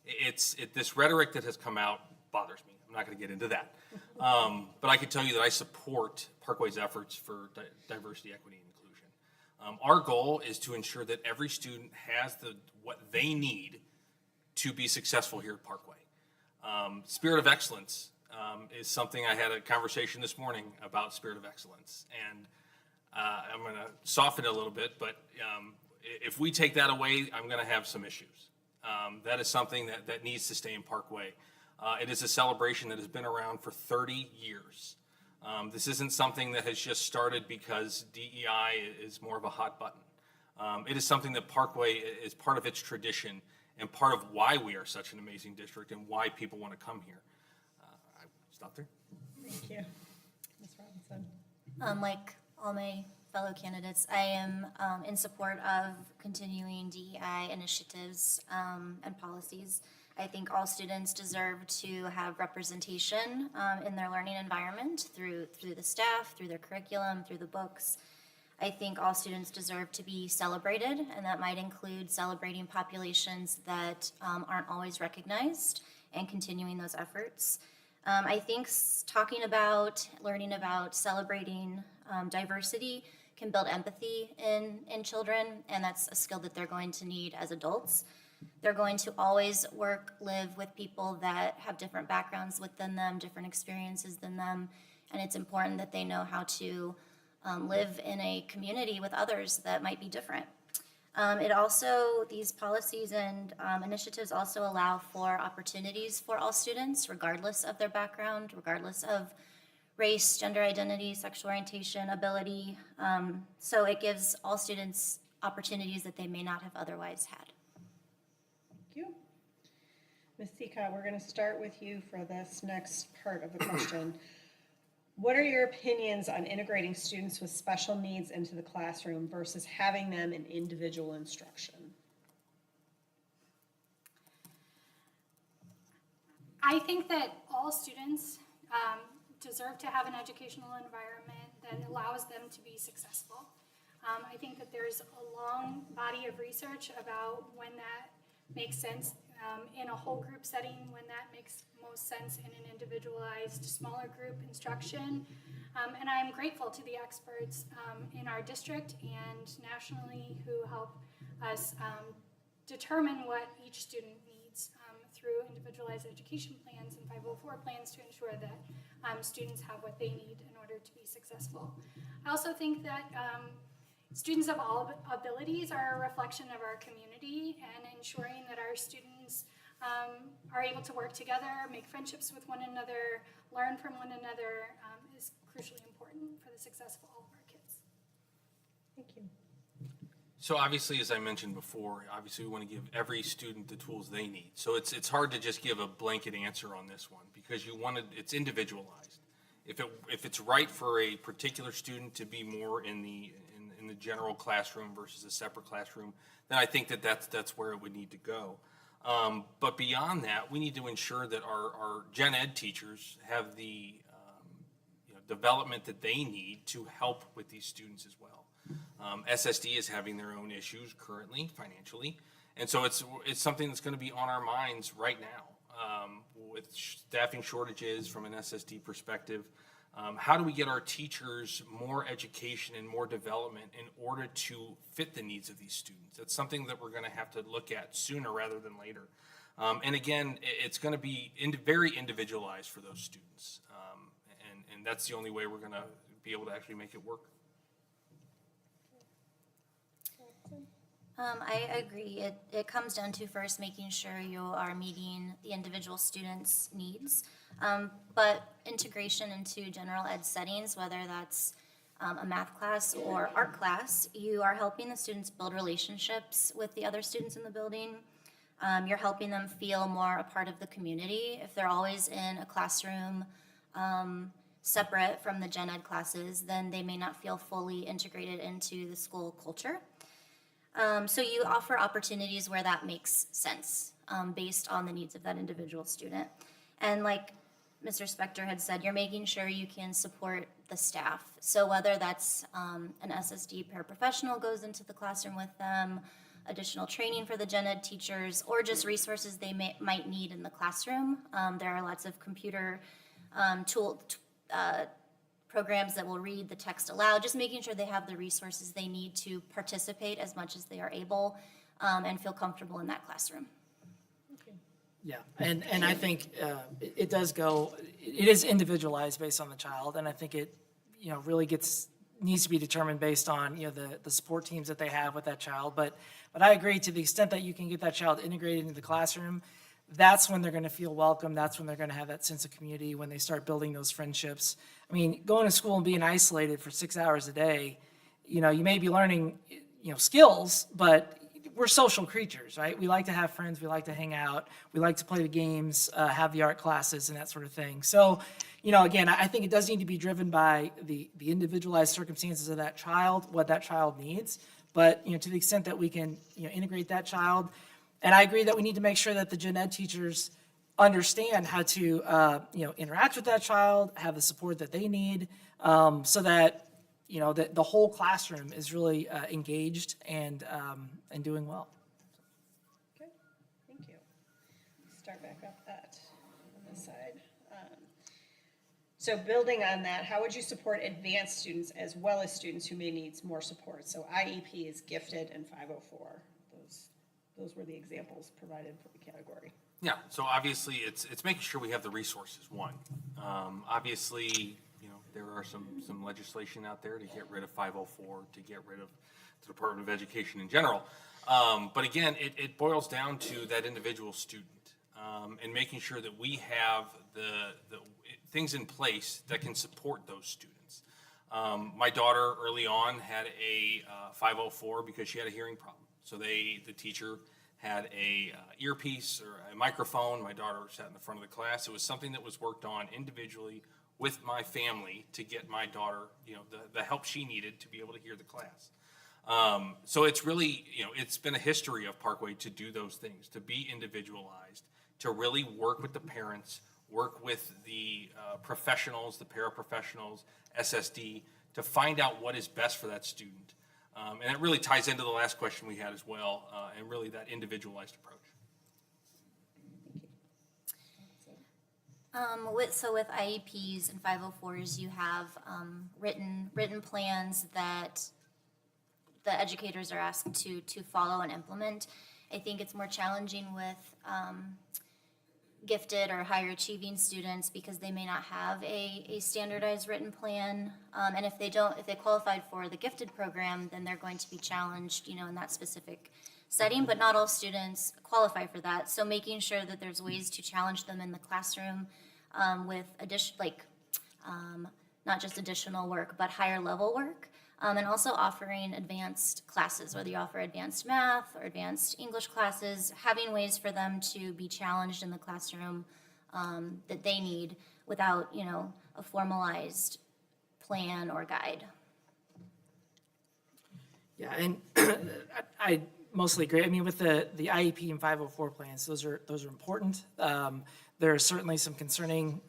It's this rhetoric that has come out bothers me. I'm not going to get into that. But I can tell you that I support Parkway's efforts for diversity, equity, and inclusion. Our goal is to ensure that every student has what they need to be successful here at Parkway. Spirit of excellence is something. I had a conversation this morning about spirit of excellence, and I'm going to soften it a little bit, but if we take that away, I'm going to have some issues. That is something that needs to stay in Parkway. It is a celebration that has been around for 30 years. This isn't something that has just started because DEI is more of a hot button. It is something that Parkway is part of its tradition and part of why we are such an amazing district and why people want to come here. I stop there. Thank you. Ms. Robinson. Like all my fellow candidates, I am in support of continuing DEI initiatives and policies. I think all students deserve to have representation in their learning environment through the staff, through their curriculum, through the books. I think all students deserve to be celebrated, and that might include celebrating populations that aren't always recognized and continuing those efforts. I think talking about, learning about, celebrating diversity can build empathy in children, and that's a skill that they're going to need as adults. They're going to always live with people that have different backgrounds within them, different experiences than them, and it's important that they know how to live in a community with others that might be different. These policies and initiatives also allow for opportunities for all students, regardless of their background, regardless of race, gender identity, sexual orientation, ability. So it gives all students opportunities that they may not have otherwise had. Thank you. Ms. Sika, we're going to start with you for this next part of the question. What are your opinions on integrating students with special needs into the classroom versus having them in individual instruction? I think that all students deserve to have an educational environment that allows them to be successful. I think that there's a long body of research about when that makes sense in a whole group setting, when that makes most sense in an individualized smaller group instruction. And I'm grateful to the experts in our district and nationally who help us determine what each student needs through individualized education plans and 504 plans to ensure that students have what they need in order to be successful. I also think that students of all abilities are a reflection of our community, and ensuring that our students are able to work together, make friendships with one another, learn from one another is crucially important for the success of all of our kids. Thank you. So obviously, as I mentioned before, obviously we want to give every student the tools they need. So it's hard to just give a blanket answer on this one because it's individualized. If it's right for a particular student to be more in the general classroom versus a separate classroom, then I think that's where it would need to go. But beyond that, we need to ensure that our gen ed teachers have the development that they need to help with these students as well. SSD is having their own issues currently financially, and so it's something that's going to be on our minds right now with staffing shortages from an SSD perspective. How do we get our teachers more education and more development in order to fit the needs of these students? That's something that we're going to have to look at sooner rather than later. And again, it's going to be very individualized for those students. And that's the only way we're going to be able to actually make it work. I agree. It comes down to first making sure you are meeting the individual students' needs. But integration into general ed settings, whether that's a math class or art class, you are helping the students build relationships with the other students in the building. You're helping them feel more a part of the community. If they're always in a classroom separate from the gen ed classes, then they may not feel fully integrated into the school culture. So you offer opportunities where that makes sense based on the needs of that individual student. And like Mr. Spector had said, you're making sure you can support the staff. So whether that's an SSD paraprofessional goes into the classroom with them, additional training for the gen ed teachers, or just resources they might need in the classroom. There are lots of computer programs that will read the text aloud, just making sure they have the resources they need to participate as much as they are able, and feel comfortable in that classroom. Yeah, and I think it does go, it is individualized based on the child, and I think it, really needs to be determined based on, the support teams that they have with that child. But I agree, to the extent that you can get that child integrated into the classroom, that's when they're gonna feel welcome, that's when they're gonna have that sense of community, when they start building those friendships. I mean, going to school and being isolated for 6 hours a day, you may be learning, skills, but we're social creatures, right? We like to have friends, we like to hang out, we like to play the games, have the art classes and that sort of thing. So, again, I think it does need to be driven by the individualized circumstances of that child, what that child needs. But, to the extent that we can, integrate that child, and I agree that we need to make sure that the gen ed teachers understand how to, interact with that child, have the support that they need, so that, that the whole classroom is really engaged and doing well. Good, thank you. Start back up that on this side. So building on that, how would you support advanced students as well as students who may need more support? So IEPs, gifted, and 504. Those were the examples provided for the category. Yeah, so obviously it's making sure we have the resources, one. Obviously, there are some legislation out there to get rid of 504, to get rid of the Department of Education in general. But again, it boils down to that individual student, and making sure that we have the things in place that can support those students. My daughter early on had a 504 because she had a hearing problem. So the teacher had a earpiece or a microphone. My daughter sat in the front of the class. It was something that was worked on individually with my family to get my daughter, the help she needed to be able to hear the class. So it's really, it's been a history of Parkway to do those things, to be individualized, to really work with the parents, work with the professionals, the paraprofessionals, SSD, to find out what is best for that student. And it really ties into the last question we had as well, and really that individualized approach. With IEPs and 504s, you have written plans that the educators are asked to follow and implement. I think it's more challenging with gifted or higher achieving students because they may not have a standardized written plan. And if they qualified for the gifted program, then they're going to be challenged, in that specific setting, but not all students qualify for that. So making sure that there's ways to challenge them in the classroom with not just additional work, but higher level work. And also offering advanced classes, whether you offer advanced math or advanced English classes, having ways for them to be challenged in the classroom that they need without, a formalized plan or guide. Yeah, and I mostly agree. I mean, with the IEP and 504 plans, those are important. There is certainly some concerning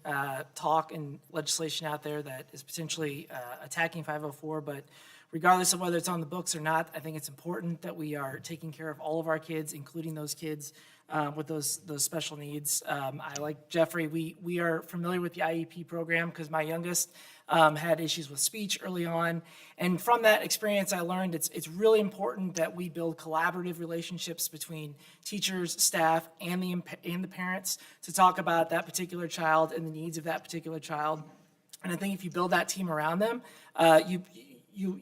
talk and legislation out there that is potentially attacking 504, but regardless of whether it's on the books or not, I think it's important that we are taking care of all of our kids, including those kids with those special needs. I, like Jeffrey, we are familiar with the IEP program because my youngest had issues with speech early on. And from that experience, I learned it's really important that we build collaborative relationships between teachers, staff, and the parents to talk about that particular child and the needs of that particular child. And I think if you build that team around them, you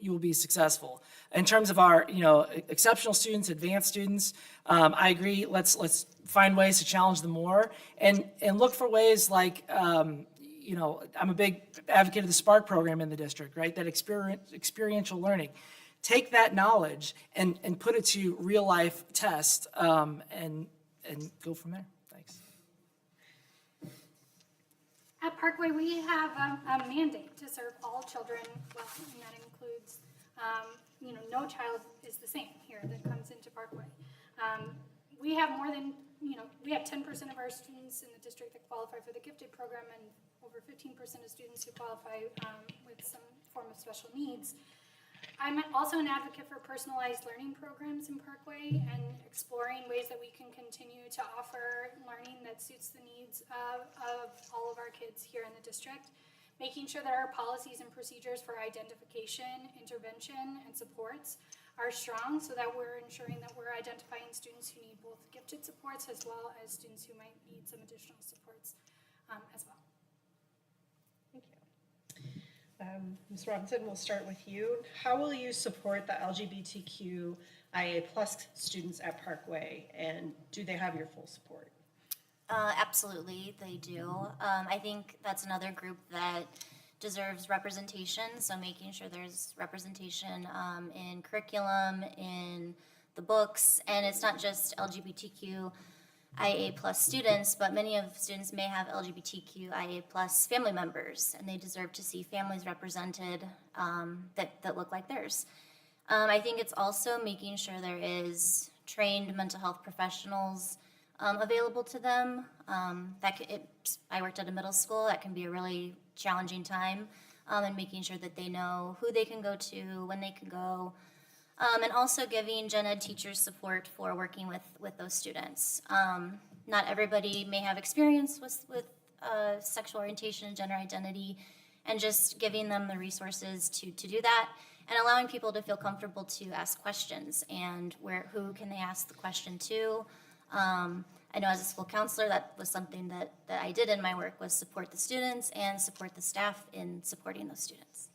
will be successful. In terms of our, exceptional students, advanced students, I agree. Let's find ways to challenge them more and look for ways like, I'm a big advocate of the Spark program in the district, right? That experiential learning. Take that knowledge and put it to real life tests and go from there. Thanks. At Parkway, we have a mandate to serve all children well, and that includes, no child is the same here that comes into Parkway. We have more than, we have 10% of our students in the district that qualify for the gifted program and over 15% of students who qualify with some form of special needs. I'm also an advocate for personalized learning programs in Parkway and exploring ways that we can continue to offer learning that suits the needs of all of our kids here in the district. Making sure that our policies and procedures for identification, intervention, and supports are strong so that we're ensuring that we're identifying students who need both gifted supports as well as students who might need some additional supports as well. Thank you. Ms. Robinson, we'll start with you. How will you support the LGBTQIA+ students at Parkway, and do they have your full support? Absolutely, they do. I think that's another group that deserves representation, so making sure there's representation in curriculum, in the books, and it's not just LGBTQIA+ students, but many of students may have LGBTQIA+ family members, and they deserve to see families represented that look like theirs. I think it's also making sure there is trained mental health professionals available to them. I worked at a middle school. That can be a really challenging time, and making sure that they know who they can go to, when they can go, and also giving gen ed teachers support for working with those students. Not everybody may have experience with sexual orientation and gender identity, and just giving them the resources to do that, and allowing people to feel comfortable to ask questions, and who can they ask the question to. I know as a school counselor, that was something that I did in my work, was support the students and support the staff in supporting those students.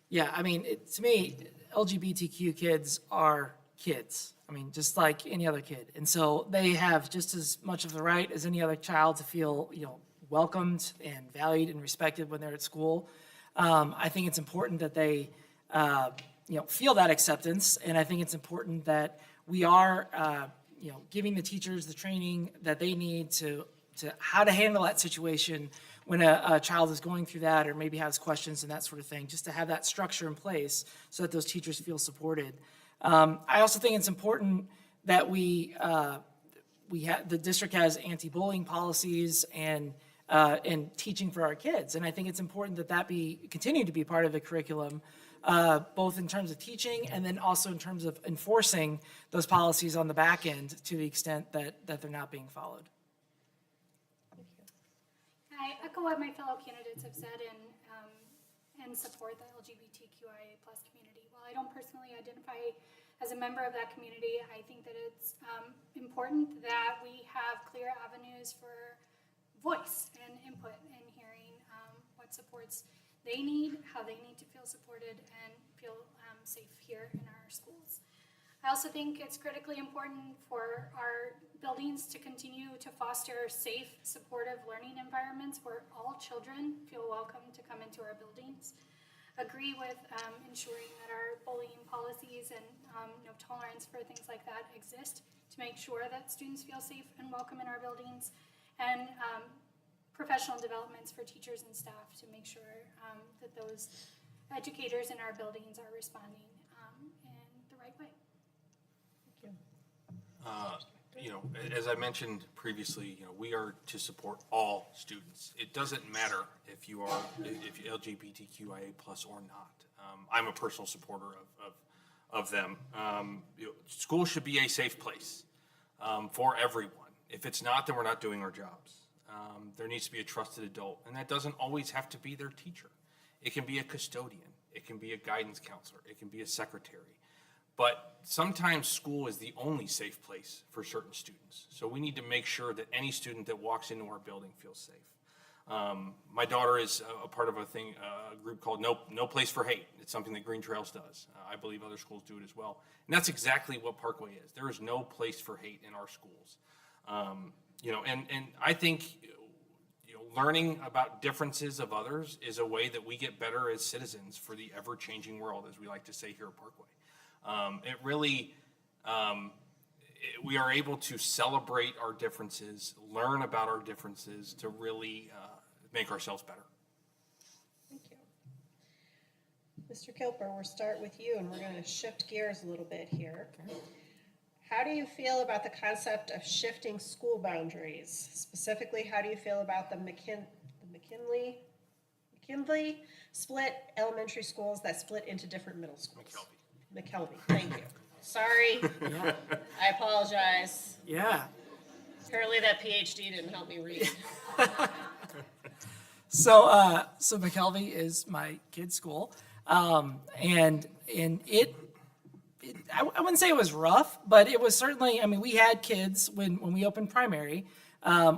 Yeah, I mean, to me, LGBTQ kids are kids. I mean, just like any other kid. And so they have just as much of the right as any other child to feel, welcomed and valued and respected when they're at school. I think it's important that they, feel that acceptance. And I think it's important that we are, giving the teachers the training that they need to how to handle that situation when a child is going through that, or maybe has questions and that sort of thing, just to have that structure in place so that those teachers feel supported. I also think it's important that the district has anti-bullying policies and teaching for our kids. And I think it's important that continue to be part of the curriculum, both in terms of teaching and then also in terms of enforcing those policies on the back end to the extent that they're not being followed. I echo what my fellow candidates have said and support the LGBTQIA+ community. While I don't personally identify as a member of that community, I think that it's important that we have clear avenues for voice and input and hearing what supports they need, how they need to feel supported and feel safe here in our schools. I also think it's critically important for our buildings to continue to foster safe, supportive learning environments where all children feel welcome to come into our buildings. Agree with ensuring that our bullying policies and no tolerance for things like that exist to make sure that students feel safe and welcome in our buildings, and professional developments for teachers and staff to make sure that those educators in our buildings are responding in the right way. As I mentioned previously, we are to support all students. It doesn't matter if you're LGBTQIA+ or not. I'm a personal supporter of them. School should be a safe place for everyone. If it's not, then we're not doing our jobs. There needs to be a trusted adult, and that doesn't always have to be their teacher. It can be a custodian. It can be a guidance counselor. It can be a secretary. But sometimes school is the only safe place for certain students. So we need to make sure that any student that walks into our building feels safe. My daughter is a part of a group called No Place for Hate. It's something that Green Trails does. I believe other schools do it as well. And that's exactly what Parkway is. There is no place for hate in our schools. And I think learning about differences of others is a way that we get better as citizens for the ever-changing world, as we like to say here at Parkway. We are able to celebrate our differences, learn about our differences to really make ourselves better. Thank you. Mr. Kilper, we'll start with you, and we're going to shift gears a little bit here. How do you feel about the concept of shifting school boundaries? Specifically, how do you feel about the McKinley McKinley split elementary schools that split into different middle schools? McKelvey, thank you. Sorry, Yeah. I apologize. Yeah. Apparently that PhD didn't help me read. So McKelvey is my kid's school, and I wouldn't say it was rough, but it was certainly. I mean, we had kids when we opened primary.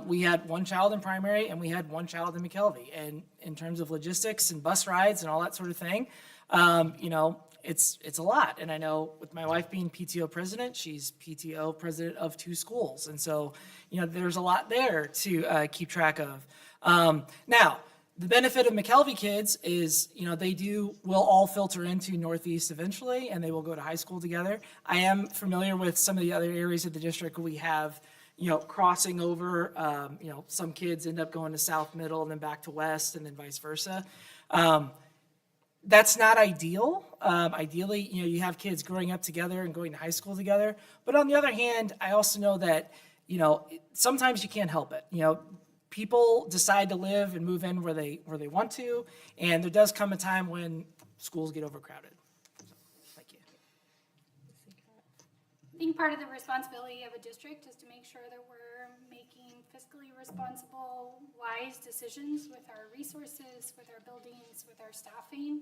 We had one child in primary, and we had one child in McKelvey. And in terms of logistics and bus rides and all that sort of thing, it's a lot. And I know with my wife being PTO president, she's PTO president of 2 schools, and so there's a lot there to keep track of. Now, the benefit of McKelvey kids is, will all filter into Northeast eventually, and they will go to high school together. I am familiar with some of the other areas of the district where we have, crossing over. Some kids end up going to South Middle and then back to West, and then vice versa. That's not ideal. Ideally, you have kids growing up together and going to high school together. But on the other hand, I also know that, sometimes you can't help it. People decide to live and move in where they want to, and there does come a time when schools get overcrowded. Thank you. I think part of the responsibility of a district is to make sure that we're making fiscally responsible, wise decisions with our resources, with our buildings, with our staffing,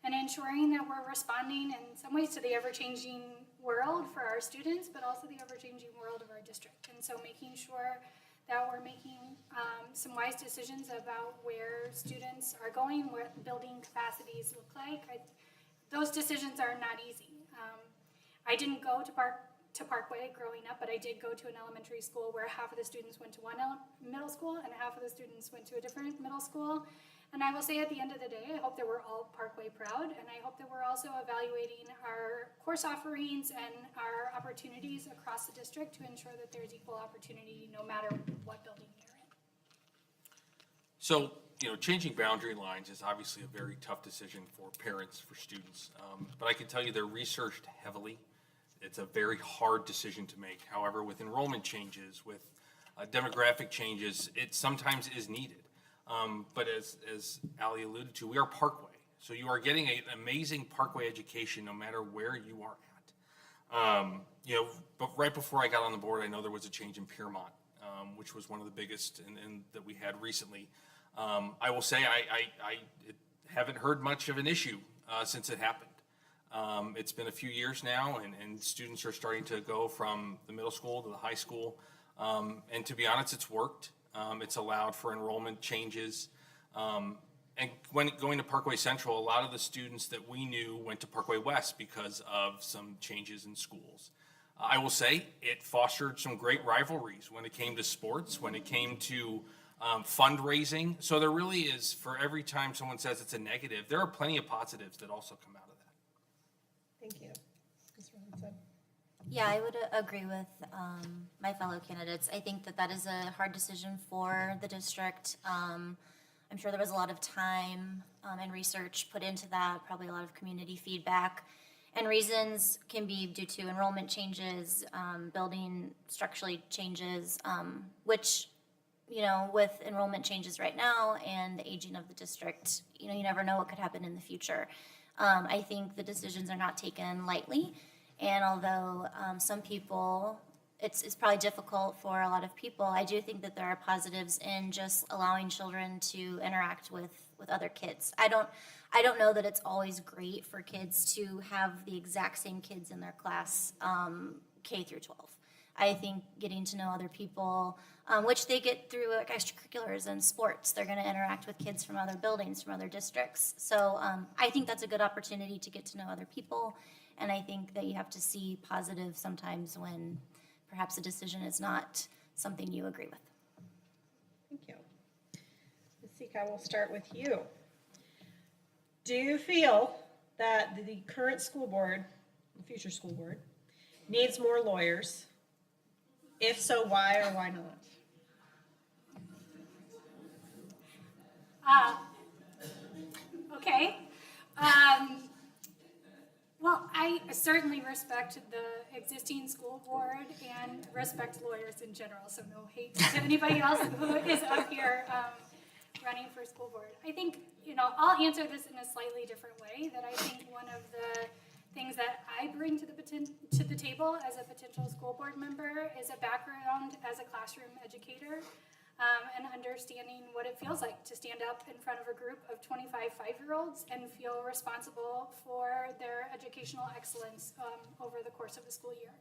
and ensuring that we're responding in some ways to the ever-changing world for our students, but also the ever-changing world of our district. And so making sure that we're making some wise decisions about where students are going, what building capacities look like. Those decisions are not easy. I didn't go to Parkway growing up, but I did go to an elementary school where half of the students went to one middle school and half of the students went to a different middle school. And I will say at the end of the day, I hope that we're all Parkway proud, and I hope that we're also evaluating our course offerings and our opportunities across the district to ensure that there's equal opportunity no matter what building you're in. So, changing boundary lines is obviously a very tough decision for parents, for students. But I can tell you they're researched heavily. It's a very hard decision to make. However, with enrollment changes, with demographic changes, it sometimes is needed. But as Ali alluded to, we are Parkway. So you are getting an amazing Parkway education no matter where you are at. But right before I got on the board, I know there was a change in Piermont, which was one of the biggest that we had recently. I will say I haven't heard much of an issue since it happened. It's been a few years now, and students are starting to go from the middle school to the high school. And to be honest, it's worked. It's allowed for enrollment changes. And when going to Parkway Central, a lot of the students that we knew went to Parkway West because of some changes in schools. I will say it fostered some great rivalries when it came to sports, when it came to fundraising. So there really is, for every time someone says it's a negative, there are plenty of positives that also come out of that. Thank you. Ms. Robinson. Yeah, I would agree with my fellow candidates. I think that is a hard decision for the district. I'm sure there was a lot of time and research put into that, probably a lot of community feedback. And reasons can be due to enrollment changes, building structurally changes, which, with enrollment changes right now and the aging of the district, you never know what could happen in the future. I think the decisions are not taken lightly. And although some people, it's probably difficult for a lot of people, I do think that there are positives in just allowing children to interact with other kids. I don't know that it's always great for kids to have the exact same kids in their class, K through 12. I think getting to know other people, which they get through extracurriculars and sports. They're going to interact with kids from other buildings, from other districts. So I think that's a good opportunity to get to know other people. And I think that you have to see positive sometimes when perhaps a decision is not something you agree with. Thank you. Ms. Sika, we'll start with you. Do you feel that the current school board, the future school board, needs more lawyers? If so, why or why not? Okay. Well, I certainly respect the existing school board and respect lawyers in general, so no hate to anybody else who is up here running for school board? I think, I'll answer this in a slightly different way, that I think one of the things that I bring to the table as a potential school board member is a background as a classroom educator, and understanding what it feels like to stand up in front of a group of 25 5-year-olds and feel responsible for their educational excellence over the course of the school year.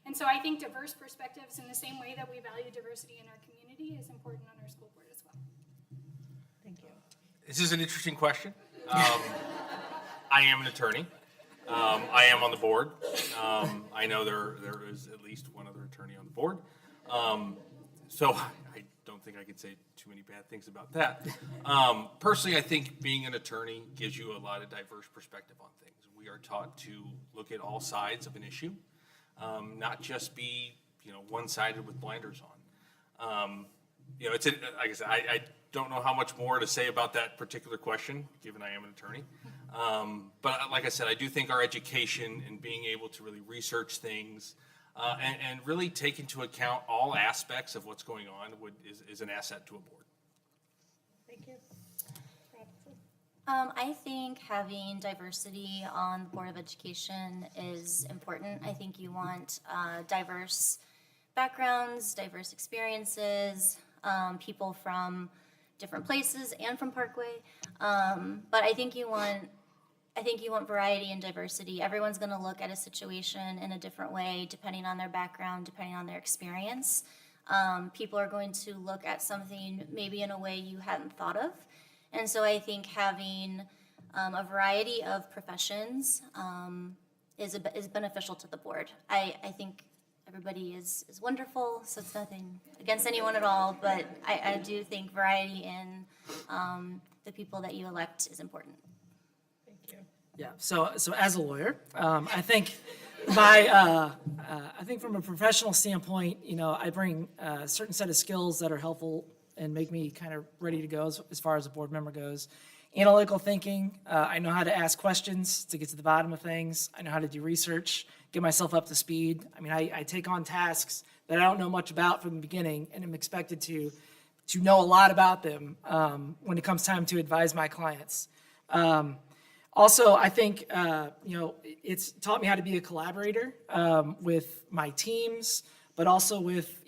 And so I think diverse perspectives, in the same way that we value diversity in our community, is important on our school board as well. Thank you. This is an interesting question. I am an attorney. I am on the board. I know there is at least one other attorney on the board. So I don't think I could say too many bad things about that. Personally, I think being an attorney gives you a lot of diverse perspective on things. We are taught to look at all sides of an issue, not just be, one-sided with blinders on. It's like I said, I don't know how much more to say about that particular question, given I am an attorney. But like I said, I do think our education and being able to really research things and really take into account all aspects of what's going on is an asset to a board. Thank you. Robinson? I think having diversity on the Board of Education is important. I think you want diverse backgrounds, diverse experiences, people from different places and from Parkway. But I think you want variety and diversity. Everyone's going to look at a situation in a different way, depending on their background, depending on their experience. People are going to look at something maybe in a way you hadn't thought of. And so I think having a variety of professions is beneficial to the board. I think everybody is wonderful, so it's nothing against anyone at all, but I do think variety in the people that you elect is important. Thank you. Yeah, so as a lawyer, I think I think from a professional standpoint, I bring a certain set of skills that are helpful and make me kind of ready to go as far as a board member goes. Analytical thinking, I know how to ask questions to get to the bottom of things. I know how to do research, get myself up to speed. I mean, I take on tasks that I don't know much about from the beginning, and I'm expected to know a lot about them when it comes time to advise my clients. Also, I think, it's taught me how to be a collaborator with my teams, but also with,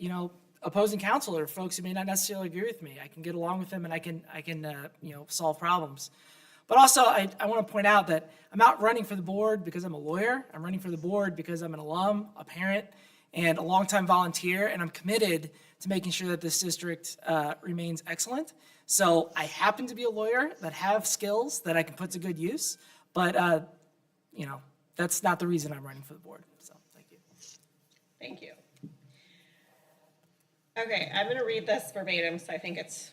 opposing counsel or folks who may not necessarily agree with me. I can get along with them and I can solve problems. But also, I want to point out that I'm not running for the board because I'm a lawyer. I'm running for the board because I'm an alum, a parent, and a longtime volunteer, and I'm committed to making sure that this district remains excellent. So I happen to be a lawyer that have skills that I can put to good use, but that's not the reason I'm running for the board. So thank you. Thank you. Okay, I'm going to read this verbatim, so I think it's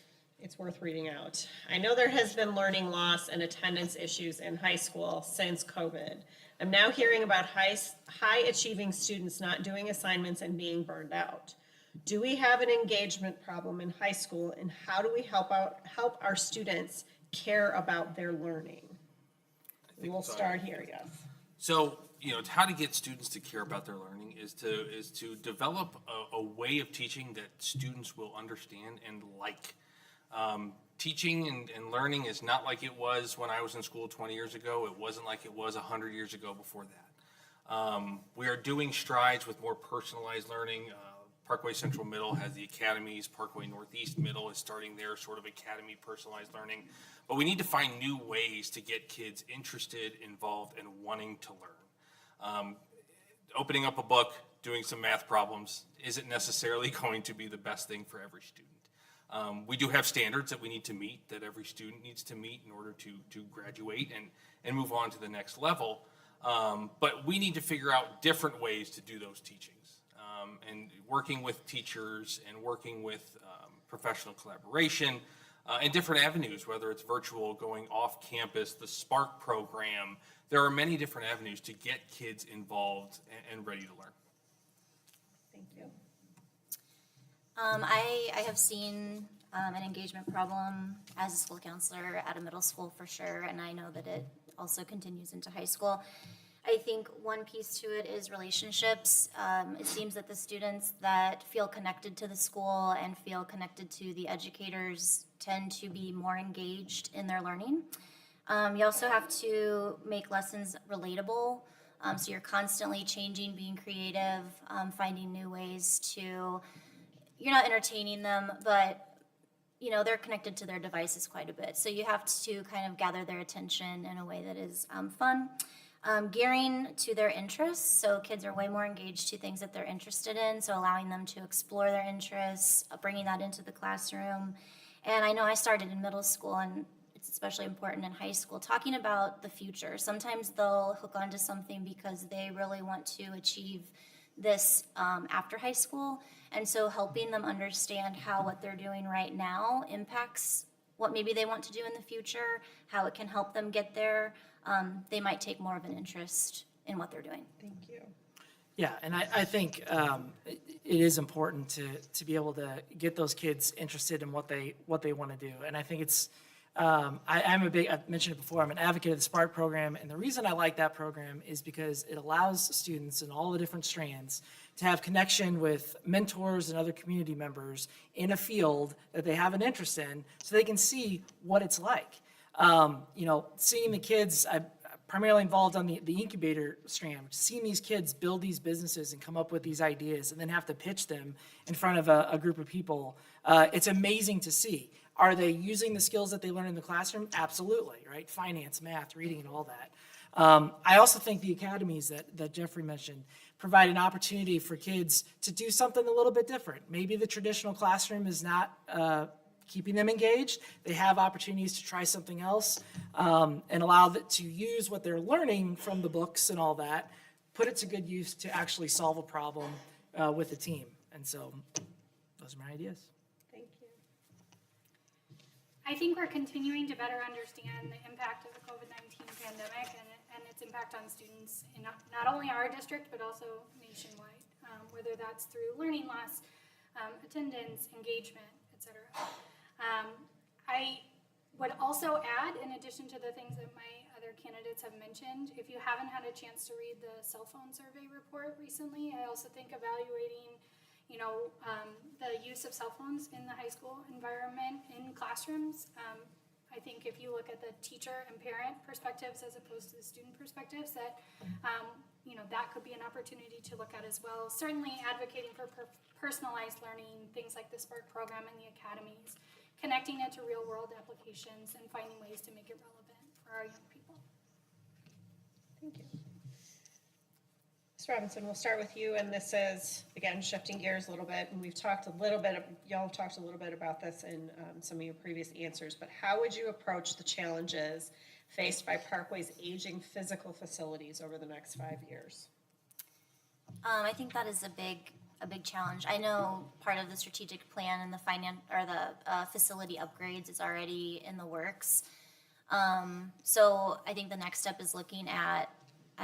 worth reading out. I know there has been learning loss and attendance issues in high school since COVID. I'm now hearing about high achieving students not doing assignments and being burned out. Do we have an engagement problem in high school, and how do we help our students care about their learning? We'll start here, yes. So, how to get students to care about their learning is to develop a way of teaching that students will understand and like. Teaching and learning is not like it was when I was in school 20 years ago. It wasn't like it was 100 years ago before that. We are doing strides with more personalized learning. Parkway Central Middle has the academies. Parkway Northeast Middle is starting their sort of academy personalized learning. But we need to find new ways to get kids interested, involved, and wanting to learn. Opening up a book, doing some math problems isn't necessarily going to be the best thing for every student. We do have standards that we need to meet, that every student needs to meet in order to graduate and move on to the next level. But we need to figure out different ways to do those teachings. And working with teachers and working with professional collaboration and different avenues, whether it's virtual, going off campus, the Spark program. There are many different avenues to get kids involved and ready to learn. Thank you. I have seen an engagement problem as a school counselor at a middle school for sure, and I know that it also continues into high school. I think one piece to it is relationships. It seems that the students that feel connected to the school and feel connected to the educators tend to be more engaged in their learning. You also have to make lessons relatable. So you're constantly changing, being creative, finding new ways to, you're not entertaining them, but they're connected to their devices quite a bit. So you have to kind of gather their attention in a way that is fun. Gearing to their interests, so kids are way more engaged to things that they're interested in, so allowing them to explore their interests, bringing that into the classroom. And I know I started in middle school, and it's especially important in high school, talking about the future. Sometimes they'll hook onto something because they really want to achieve this after high school, and so helping them understand how what they're doing right now impacts what maybe they want to do in the future, how it can help them get there. They might take more of an interest in what they're doing. Thank you. Yeah, and I think it is important to be able to get those kids interested in what they want to do. And I think it's, I've mentioned it before, I'm an advocate of the Spark program. And the reason I like that program is because it allows students in all the different strands to have connection with mentors and other community members in a field that they have an interest in so they can see what it's like. Seeing the kids, I'm primarily involved on the incubator strand, seeing these kids build these businesses and come up with these ideas and then have to pitch them in front of a group of people. It's amazing to see. Are they using the skills that they learn in the classroom? Absolutely, right? Finance, math, reading, and all that. I also think the academies that Jeffrey mentioned provide an opportunity for kids to do something a little bit different. Maybe the traditional classroom is not keeping them engaged. They have opportunities to try something else and allow them to use what they're learning from the books and all that, put it to good use to actually solve a problem with the team. And so those are my ideas. Thank you. I think we're continuing to better understand the impact of the COVID-19 pandemic and its impact on students in not only our district, but also nationwide, whether that's through learning loss, attendance, engagement, etc. I would also add, in addition to the things that my other candidates have mentioned, if you haven't had a chance to read the cell phone survey report recently, I also think evaluating, the use of cell phones in the high school environment in classrooms. I think if you look at the teacher and parent perspectives as opposed to the student perspectives, that that could be an opportunity to look at as well. Certainly advocating for personalized learning, things like the Spark program and the academies, connecting it to real world applications and finding ways to make it relevant for our young people. Thank you. Ms. Robinson, we'll start with you, and this is, again, shifting gears a little bit, and we've talked a little bit, y'all have talked a little bit about this in some of your previous answers, but how would you approach the challenges faced by Parkway's aging physical facilities over the next 5 years? I think that is a big challenge. I know part of the strategic plan and the facility upgrades is already in the works. So I think the next step is looking at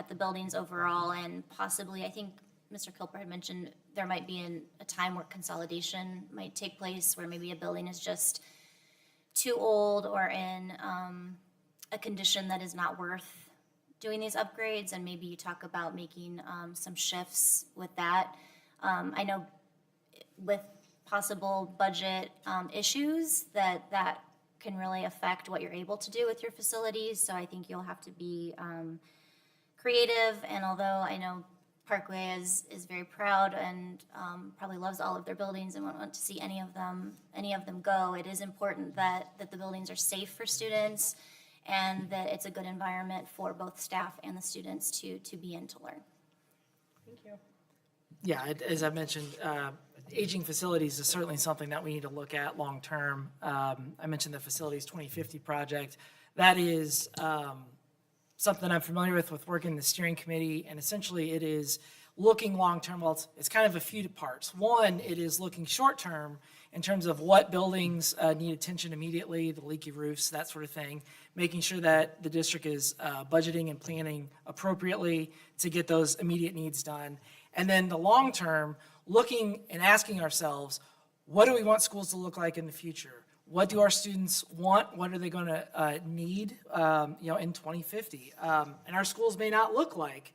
the buildings overall, and possibly, I think Mr. Kilper had mentioned there might be a time where consolidation might take place, where maybe a building is just too old or in a condition that is not worth doing these upgrades, and maybe you talk about making some shifts with that. I know with possible budget issues that can really affect what you're able to do with your facilities, so I think you'll have to be creative. And although I know Parkway is very proud and probably loves all of their buildings and won't want to see any of them go, it is important that the buildings are safe for students and that it's a good environment for both staff and the students to be in to learn. Thank you. Yeah, as I mentioned, aging facilities is certainly something that we need to look at long-term. I mentioned the Facilities 2050 project. That is something I'm familiar with working in the steering committee, and essentially it is looking long-term. Well, it's kind of a few parts. One, it is looking short-term in terms of what buildings need attention immediately, the leaky roofs, that sort of thing, making sure that the district is budgeting and planning appropriately to get those immediate needs done. And then the long-term, looking and asking ourselves, what do we want schools to look like in the future? what do our students want? What are they going to need, in 2050? And our schools may not look like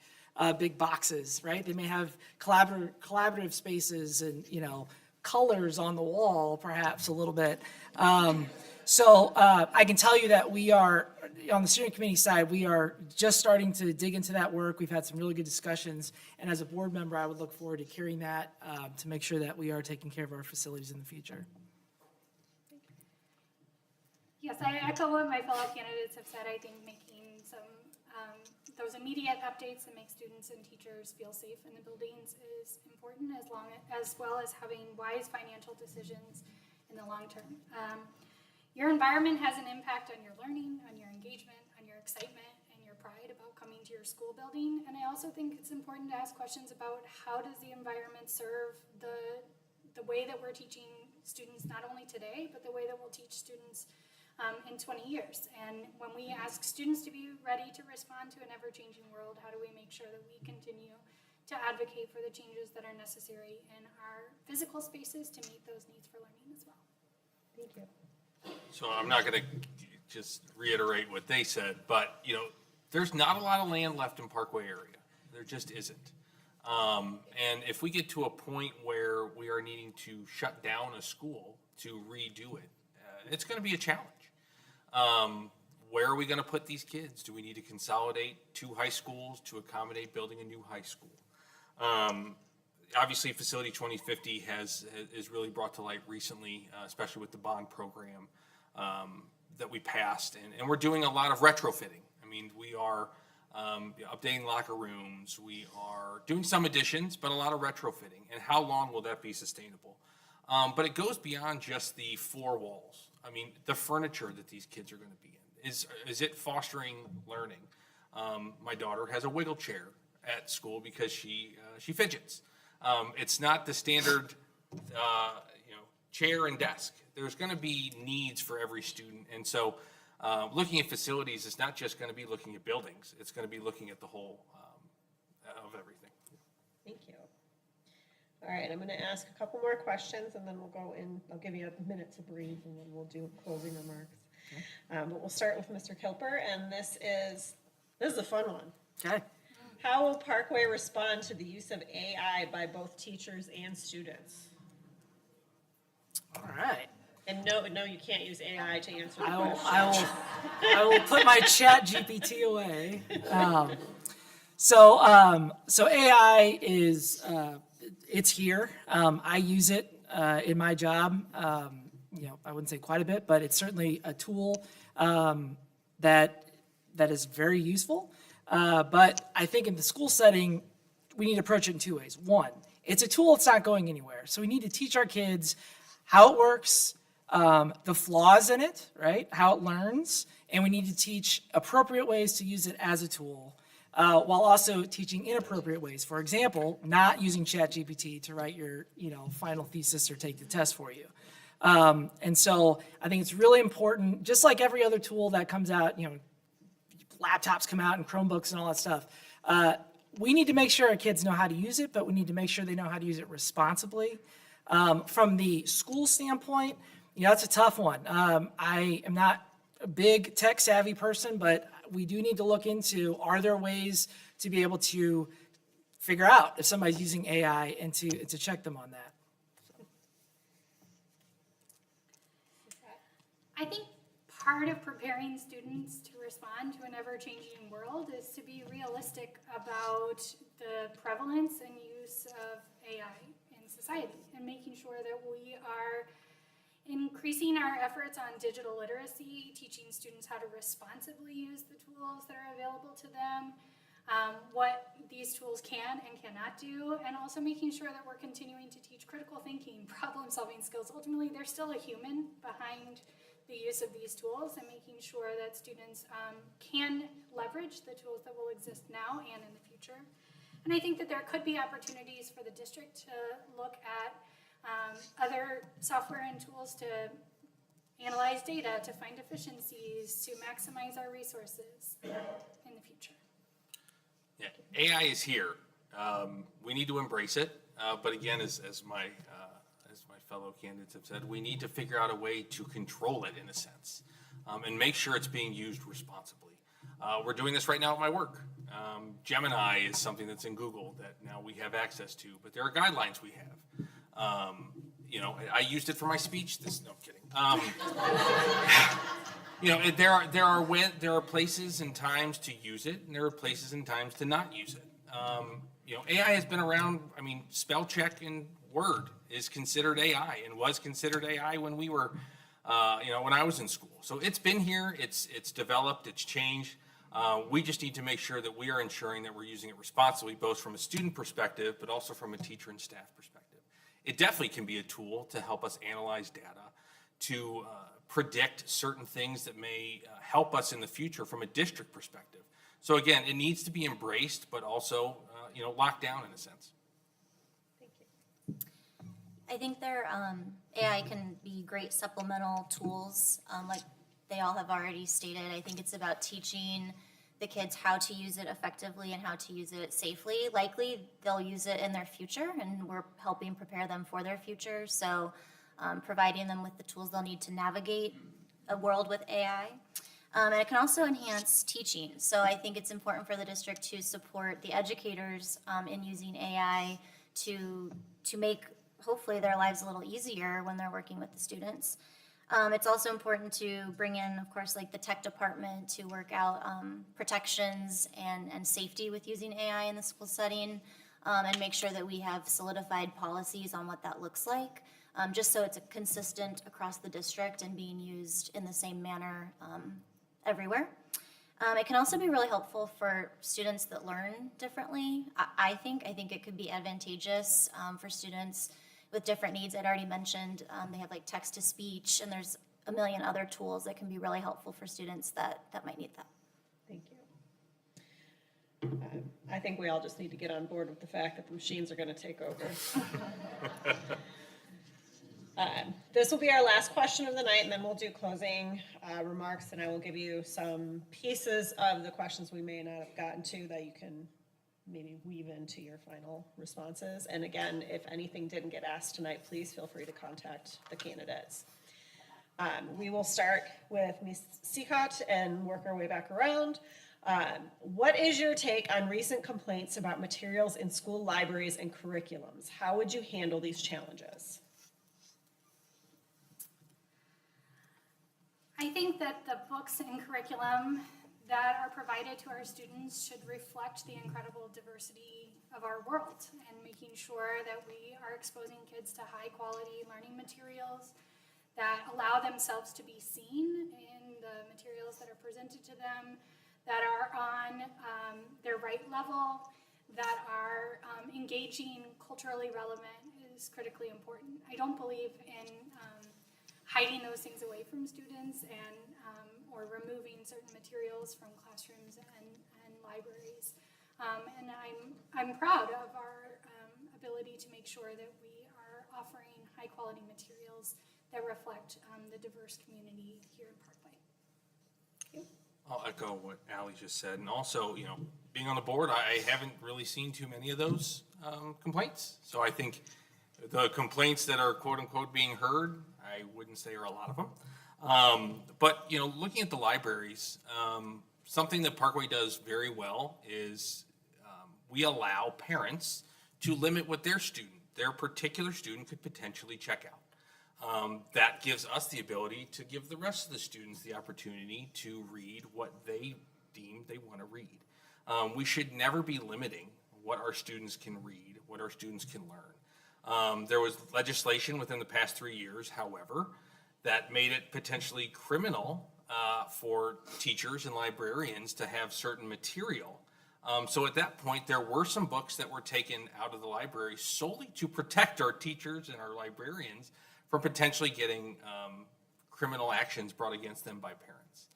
big boxes, right? They may have collaborative spaces and, colors on the wall, perhaps a little bit. So I can tell you that we are, on the steering committee side, we are just starting to dig into that work. We've had some really good discussions. And as a board member, I would look forward to carrying that to make sure that we are taking care of our facilities in the future. Yes, I echo what my fellow candidates have said. I think making some, those immediate updates that make students and teachers feel safe in the buildings is important, as well as having wise financial decisions in the long term. Your environment has an impact on your learning, on your engagement, on your excitement, and your pride about coming to your school building. And I also think it's important to ask questions about how does the environment serve the way that we're teaching students, not only today, but the way that we'll teach students in 20 years. And when we ask students to be ready to respond to an ever-changing world, how do we make sure that we continue to advocate for the changes that are necessary in our physical spaces to meet those needs for learning as well? Thank you. So I'm not going to just reiterate what they said, but, there's not a lot of land left in Parkway area. There just isn't. And if we get to a point where we are needing to shut down a school to redo it, it's going to be a challenge. Where are we going to put these kids? Do we need to consolidate 2 high schools to accommodate building a new high school? Obviously, Facility 2050 is really brought to light recently, especially with the bond program that we passed. And we're doing a lot of retrofitting. I mean, we are updating locker rooms. We are doing some additions, but a lot of retrofitting. And how long will that be sustainable? But it goes beyond just the 4 walls. I mean, the furniture that these kids are going to be in. Is it fostering learning? My daughter has a wiggle chair at school because she fidgets. It's not the standard, chair and desk. There's going to be needs for every student. And so looking at facilities is not just going to be looking at buildings. It's going to be looking at the whole of everything. Thank you. All right, I'm going to ask a couple more questions, and then we'll go in. I'll give you a minute to breathe, and then we'll do closing remarks. But we'll start with Mr. Kilper, and this is a fun one. Okay. How will Parkway respond to the use of AI by both teachers and students? All right. And no, you can't use AI to answer the I will, question. I will put my chat GPT away. So AI is, it's here. I use it in my job, I wouldn't say quite a bit, but it's certainly a tool that is very useful. But I think in the school setting, we need to approach it in 2 ways. One, it's a tool that's not going anywhere. So we need to teach our kids how it works, the flaws in it, right? How it learns. And we need to teach appropriate ways to use it as a tool, while also teaching inappropriate ways. For example, not using ChatGPT to write your, final thesis or take the test for you. And so I think it's really important, just like every other tool that comes out, laptops come out and Chromebooks and all that stuff. We need to make sure our kids know how to use it, but we need to make sure they know how to use it responsibly. From the school standpoint, that's a tough one. I am not a big tech savvy person, but we do need to look into, are there ways to be able to figure out if somebody's using AI and to check them on that? I think part of preparing students to respond to an ever-changing world is to be realistic about the prevalence and use of AI in society and making sure that we are increasing our efforts on digital literacy, teaching students how to responsibly use the tools that are available to them, what these tools can and cannot do, and also making sure that we're continuing to teach critical thinking, problem-solving skills. Ultimately, there's still a human behind the use of these tools, and making sure that students can leverage the tools that will exist now and in the future. And I think that there could be opportunities for the district to look at other software and tools to analyze data, to find efficiencies, to maximize our resources in the future. Yeah, AI is here. We need to embrace it. But again, as as my fellow candidates have said, we need to figure out a way to control it in a sense, and make sure it's being used responsibly. We're doing this right now at my work. Gemini is something that's in Google that now we have access to, but there are guidelines we have. You know, I used it for my speech. No, I'm kidding. You know, there are places and times to use it, and there are places and times to not use it. You know, AI has been around. I mean, spell check in Word is considered AI and was considered AI when we were, you know, when I was in school. So it's been here. It's developed. It's changed. We just need to make sure that we are ensuring that we're using it responsibly, both from a student perspective, but also from a teacher and staff perspective. It definitely can be a tool to help us analyze data, to predict certain things that may help us in the future from a district perspective. So again, it needs to be embraced, but also, you know, locked down in a sense. Thank you. I think AI can be great supplemental tools, like they all have already stated. I think it's about teaching the kids how to use it effectively and how to use it safely. Likely they'll use it in their future, and we're helping prepare them for their future. So providing them with the tools they'll need to navigate a world with AI. And it can also enhance teaching. So I think it's important for the district to support the educators in using AI to make hopefully their lives a little easier when they're working with the students. It's also important to bring in, of course, like the tech department to work out protections and safety with using AI in the school setting, and make sure that we have solidified policies on what that looks like, just so it's consistent across the district and being used in the same manner everywhere. It can also be really helpful for students that learn differently. I think it could be advantageous for students with different needs. I'd already mentioned they have like text to speech, and there's a million other tools that can be really helpful for students that might need that. Thank you. I think we all just need to get on board with the fact that the machines are going to take over. This will be our last question of the night, and then we'll do closing remarks, and I will give you some pieces of the questions we may not have gotten to that you can maybe weave into your final responses. And again, if anything didn't get asked tonight, please feel free to contact the candidates. We will start with Ms. Seacott and work our way back around. What is your take on recent complaints about materials in school libraries and curriculums? How would you handle these challenges? I think that the books and curriculum that are provided to our students should reflect the incredible diversity of our world, and making sure that we are exposing kids to high quality learning materials that allow themselves to be seen in the materials that are presented to them, that are on their right level, that are engaging, culturally relevant is critically important. I don't believe in hiding those things away from students and or removing certain materials from classrooms and libraries. And I'm proud of our ability to make sure that we are offering high quality materials that reflect the diverse community here in Parkway. I'll echo what Allie just said, and also, you know, being on the board, I haven't really seen too many of those complaints. So I think the complaints that are quote unquote being heard, I wouldn't say are a lot of them. But, you know, looking at the libraries, something that Parkway does very well is we allow parents to limit what their particular student could potentially check out. That gives us the ability to give the rest of the students the opportunity to read what they deem they want to read. We should never be limiting what our students can read, what our students can learn. There was legislation within the past 3 years, however, that made it potentially criminal for teachers and librarians to have certain material. So at that point, there were some books that were taken out of the library solely to protect our teachers and our librarians from potentially getting criminal actions brought against them by parents.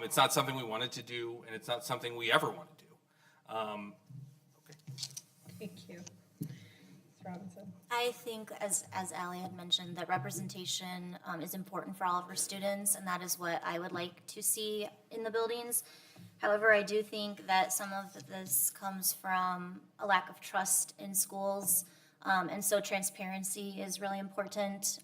It's not something we wanted to do, and it's not something we ever want to do. Okay. Thank you. Ms. Robinson. I think, as Allie had mentioned, that representation is important for all of our students, and that is what I would like to see in the buildings. However, I do think that some of this comes from a lack of trust in schools. And so transparency is really important.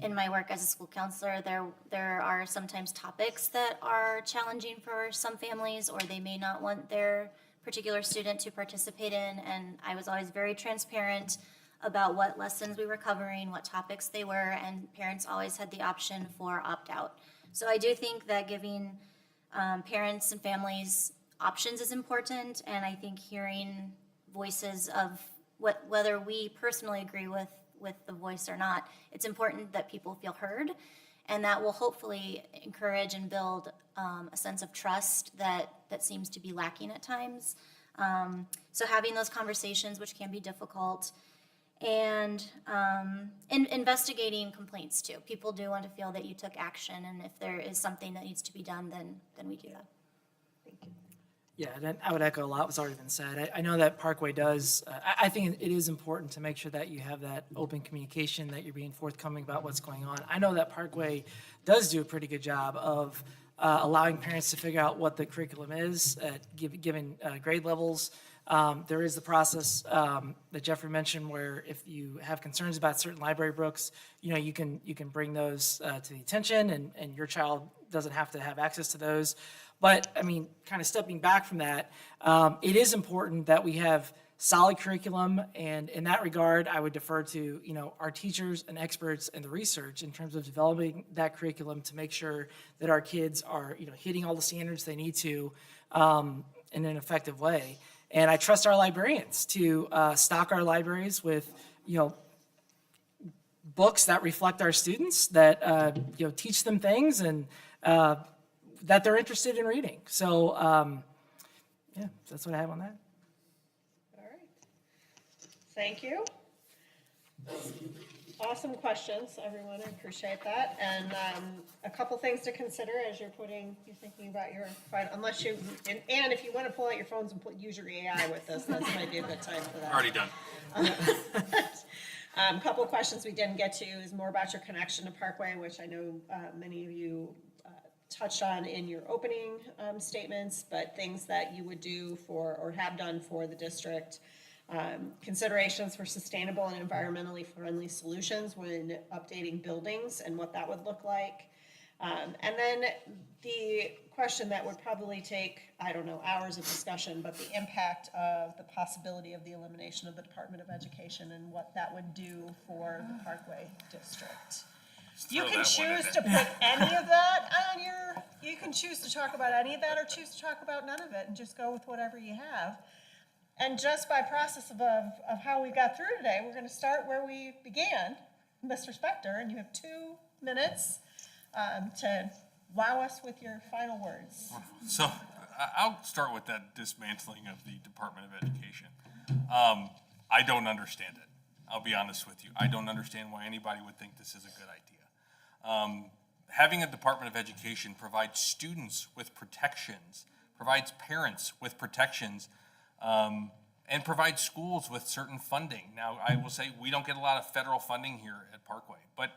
In my work as a school counselor, there are sometimes topics that are challenging for some families, or they may not want their particular student to participate in. And I was always very transparent about what lessons we were covering, what topics they were, and parents always had the option for opt-out. So I do think that giving parents and families options is important, and I think hearing voices of whether we personally agree with the voice or not, it's important that people feel heard, and that will hopefully encourage and build a sense of trust that seems to be lacking at times. So having those conversations, which can be difficult, and investigating complaints too. People do want to feel that you took action, and if there is something that needs to be done, then we do that. Yeah, and I would echo a lot what's already been said. I know that Parkway does, I think it is important to make sure that you have that open communication, that you're being forthcoming about what's going on. I know that Parkway does do a pretty good job of allowing parents to figure out what the curriculum is, given grade levels. There is the process that Jeffrey mentioned where if you have concerns about certain library books, you can bring those to the attention, and your child doesn't have to have access to those. But, I mean, kind of stepping back from that, it is important that we have solid curriculum, and in that regard, I would defer to, our teachers and experts and the research in terms of developing that curriculum to make sure that our kids are, hitting all the standards they need to in an effective way. And I trust our librarians to stock our libraries with, books that reflect our students, that, teach them things, and that they're interested in reading. So, yeah, that's what I have on that. All right. Thank you. Awesome questions, everyone. I appreciate that. And a couple things to consider as you're thinking about your final, unless you, and if you want to pull out your phones and use your AI with this, this might be a good time for that. Already done. Couple of questions we didn't get to is more about your connection to Parkway, which I know many of you touched on in your opening statements, but things that you would do for or have done for the district. Considerations for sustainable and environmentally friendly solutions when updating buildings and what that would look like. And then the question that would probably take, hours of discussion, but the impact of the possibility of the elimination of the Department of Education and what that would do for the Parkway district. You throw can that one in choose to put any of that on you can choose to talk about any of that or choose to talk about none of it and just go with whatever you have. And just by process of how we got through today, we're going to start where we began, Mr. Spector, and you have 2 minutes to wow us with your final words. So I'll start with that dismantling of the Department of Education. I don't understand it. I'll be honest with you. I don't understand why anybody would think this is a good idea. Having a Department of Education provides students with protections, provides parents with protections, and provides schools with certain funding. Now, I will say we don't get a lot of federal funding here at Parkway, but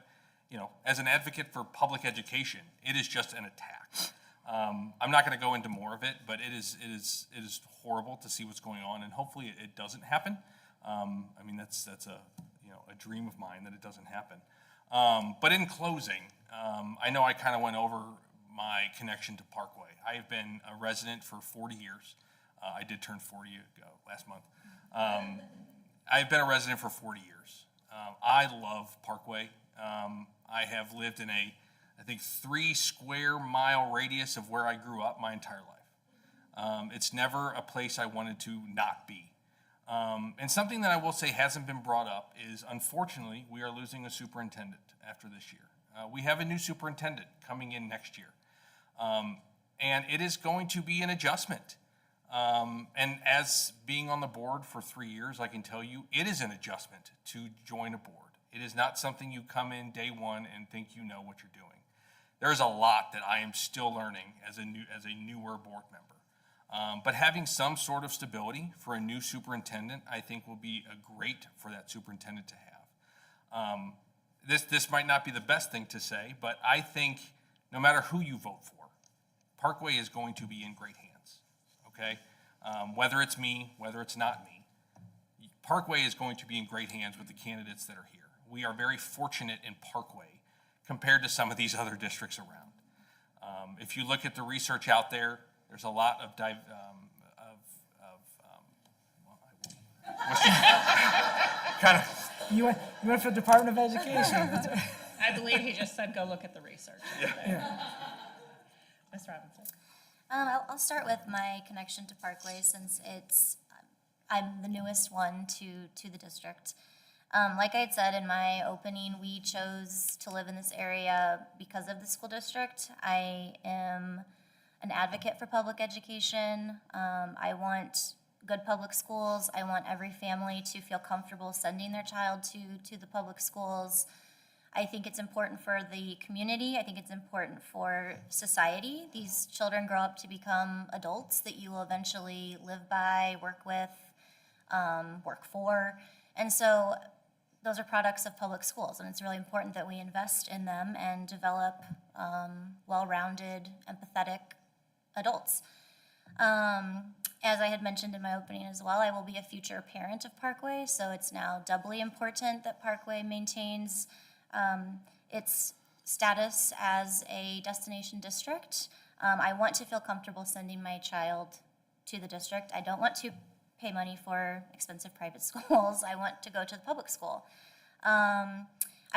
as an advocate for public education, it is just an attack. I'm not going to go into more of it, but it is horrible to see what's going on, and hopefully it doesn't happen. That's a dream of mine that it doesn't happen. But in closing, I know I kind of went over my connection to Parkway. I have been a resident for 40 years. I did turn 40 last month. I've been a resident for 40 years. I love Parkway. I have lived in I think 3 square mile radius of where I grew up my entire life. It's never a place I wanted to not be. And something that I will say hasn't been brought up is, unfortunately, we are losing a superintendent after this year. We have a new superintendent coming in next year. And it is going to be an adjustment. And as being on the board for 3 years, I can tell you it is an adjustment to join a board. It is not something you come in day one and think you know what you're doing. There's a lot that I am still learning as a newer board member. But having some sort of stability for a new superintendent, I think will be great for that superintendent to have. This might not be the best thing to say, but I think no matter who you vote for, Parkway is going to be in great hands, okay? Whether it's me, whether it's not me, Parkway is going to be in great hands with the candidates that are here. We are very fortunate in Parkway compared to some of these other districts around. If you look at the research out there, there's a lot of kind of. You went for the Department of Education. I believe he just said, go look at the research. Ms. Robinson. I'll start with my connection to Parkway since I'm the newest one to the district. Like I had said in my opening, we chose to live in this area because of the school district. I am an advocate for public education. I want good public schools. I want every family to feel comfortable sending their child to the public schools. I think it's important for the community. I think it's important for society. These children grow up to become adults that you will eventually live by, work with, work for. And so those are products of public schools, and it's really important that we invest in them and develop well-rounded, empathetic adults. As I had mentioned in my opening as well, I will be a future parent of Parkway, so it's now doubly important that Parkway maintains its status as a destination district. I want to feel comfortable sending my child to the district. I don't want to pay money for expensive private schools. I want to go to the public school. I'm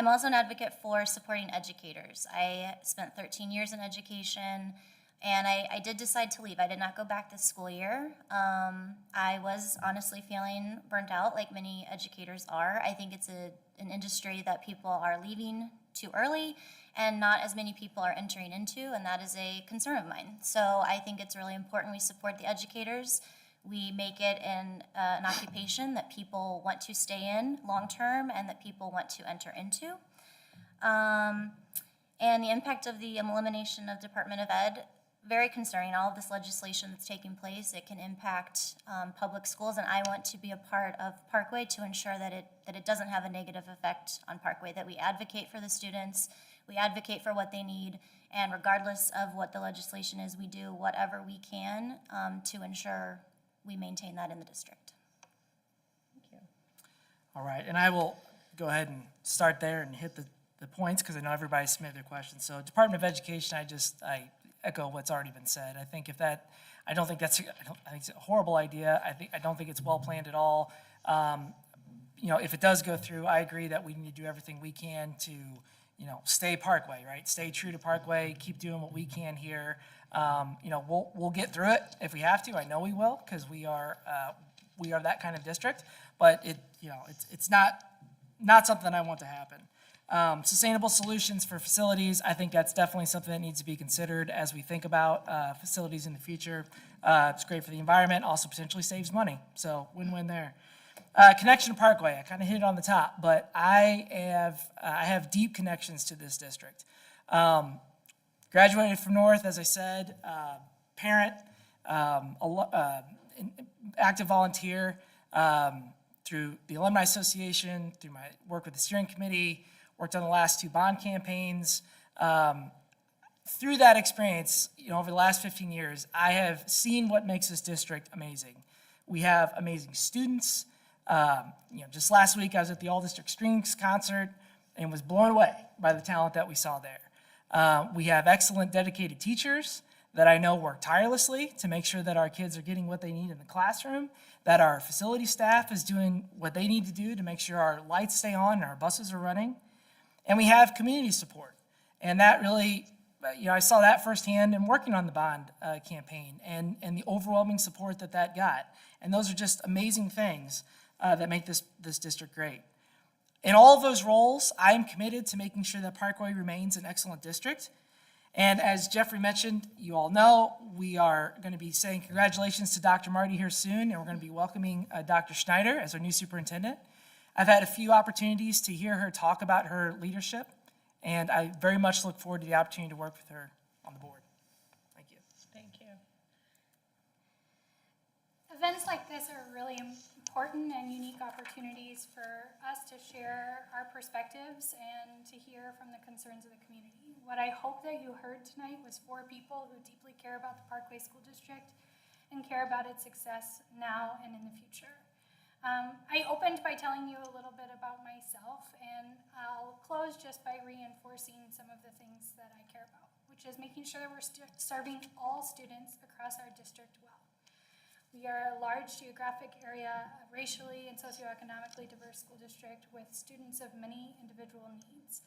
also an advocate for supporting educators. I spent 13 years in education, and I did decide to leave. I did not go back this school year. I was honestly feeling burnt out, like many educators are. I think it's an industry that people are leaving too early, and not as many people are entering into, and that is a concern of mine. So I think it's really important we support the educators. We make it an occupation that people want to stay in long-term and that people want to enter into. And the impact of the elimination of Department of Ed, very concerning. All of this legislation that's taking place, it can impact public schools, and I want to be a part of Parkway to ensure that it doesn't have a negative effect on Parkway, that we advocate for the students, we advocate for what they need, and regardless of what the legislation is, we do whatever we can to ensure we maintain that in the district. Thank you. All right, and I will go ahead and start there and hit the points because I know everybody submitted their questions. So Department of Education, I echo what's already been said. I think I think it's a horrible idea. I don't think it's well planned at all. If it does go through, I agree that we need to do everything we can to, stay Parkway, right? Stay true to Parkway, keep doing what we can here. We'll get through it if we have to. I know we will because we are that kind of district. But it's not something I want to happen. Sustainable solutions for facilities, I think that's definitely something that needs to be considered as we think about facilities in the future. It's great for the environment, also potentially saves money. So win-win there. Connection to Parkway, I kind of hit it on the top, but I have deep connections to this district. Graduated from North, as I said, parent, active volunteer through the Alumni Association, through my work with the steering committee, worked on the last 2 bond campaigns. Through that experience, over the last 15 years, I have seen what makes this district amazing. We have amazing students. Just last week I was at the All District Strings concert and was blown away by the talent that we saw there. We have excellent dedicated teachers that I know work tirelessly to make sure that our kids are getting what they need in the classroom, that our facility staff is doing what they need to do to make sure our lights stay on and our buses are running. And we have community support. And that really, I saw that firsthand in working on the bond campaign and the overwhelming support that got. And those are just amazing things that make this district great. In all of those roles, I am committed to making sure that Parkway remains an excellent district. And as Jeffrey mentioned, you all know, we are going to be saying congratulations to Dr. Marty here soon, and we're going to be welcoming Dr. Schneider as our new superintendent. I've had a few opportunities to hear her talk about her leadership, and I very much look forward to the opportunity to work with her on the board. Thank you. Thank you. Events like this are really important and unique opportunities for us to share our perspectives and to hear from the concerns of the community. What I hope that you heard tonight was 4 people who deeply care about the Parkway School District and care about its success now and in the future. I opened by telling you a little bit about myself, and I'll close just by reinforcing some of the things that I care about, which is making sure that we're serving all students across our district well. We are a large geographic area, a racially and socioeconomically diverse school district with students of many individual needs.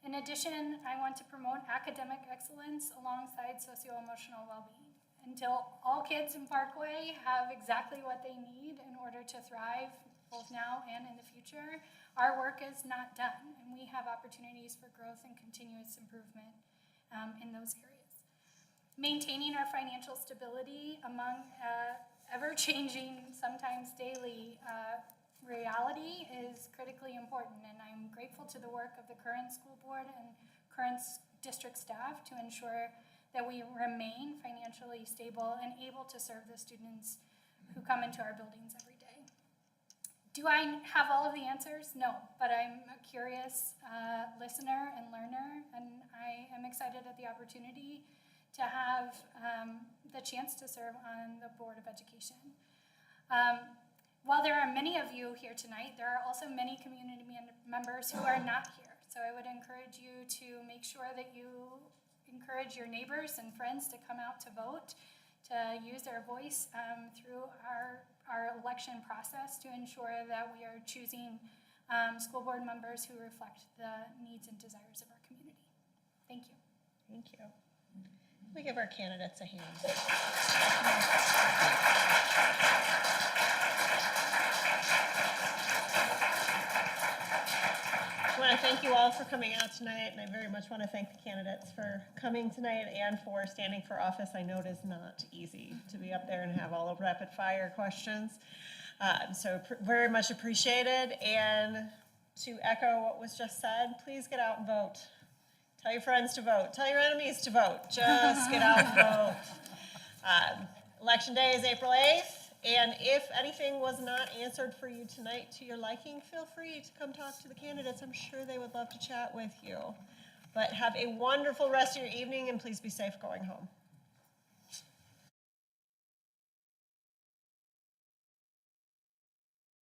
In addition, I want to promote academic excellence alongside socio-emotional well-being. Until all kids in Parkway have exactly what they need in order to thrive, both now and in the future, our work is not done, and we have opportunities for growth and continuous improvement in those areas. Maintaining our financial stability among ever-changing, sometimes daily reality is critically important, and I'm grateful to the work of the current school board and current district staff to ensure that we remain financially stable and able to serve the students who come into our buildings every day. Do I have all of the answers? No, but I'm a curious listener and learner, and I am excited at the opportunity to have the chance to serve on the Board of Education. While there are many of you here tonight, there are also many community members who are not here. So I would encourage you to make sure that you encourage your neighbors and friends to come out to vote, to use their voice through our election process to ensure that we are choosing school board members who reflect the needs and desires of our community. Thank you. Thank you. We give our candidates a hand. I want to thank you all for coming out tonight, and I very much want to thank the candidates for coming tonight and for standing for office. I know it is not easy to be up there and have all the rapid fire questions. So very much appreciated. And to echo what was just said, please get out and vote. Tell your friends to vote. Tell your enemies to vote. Just get out and vote. Election day is April 8th. And if anything was not answered for you tonight to your liking, feel free to come talk to the candidates. I'm sure they would love to chat with you. But have a wonderful rest of your evening, and please be safe going home.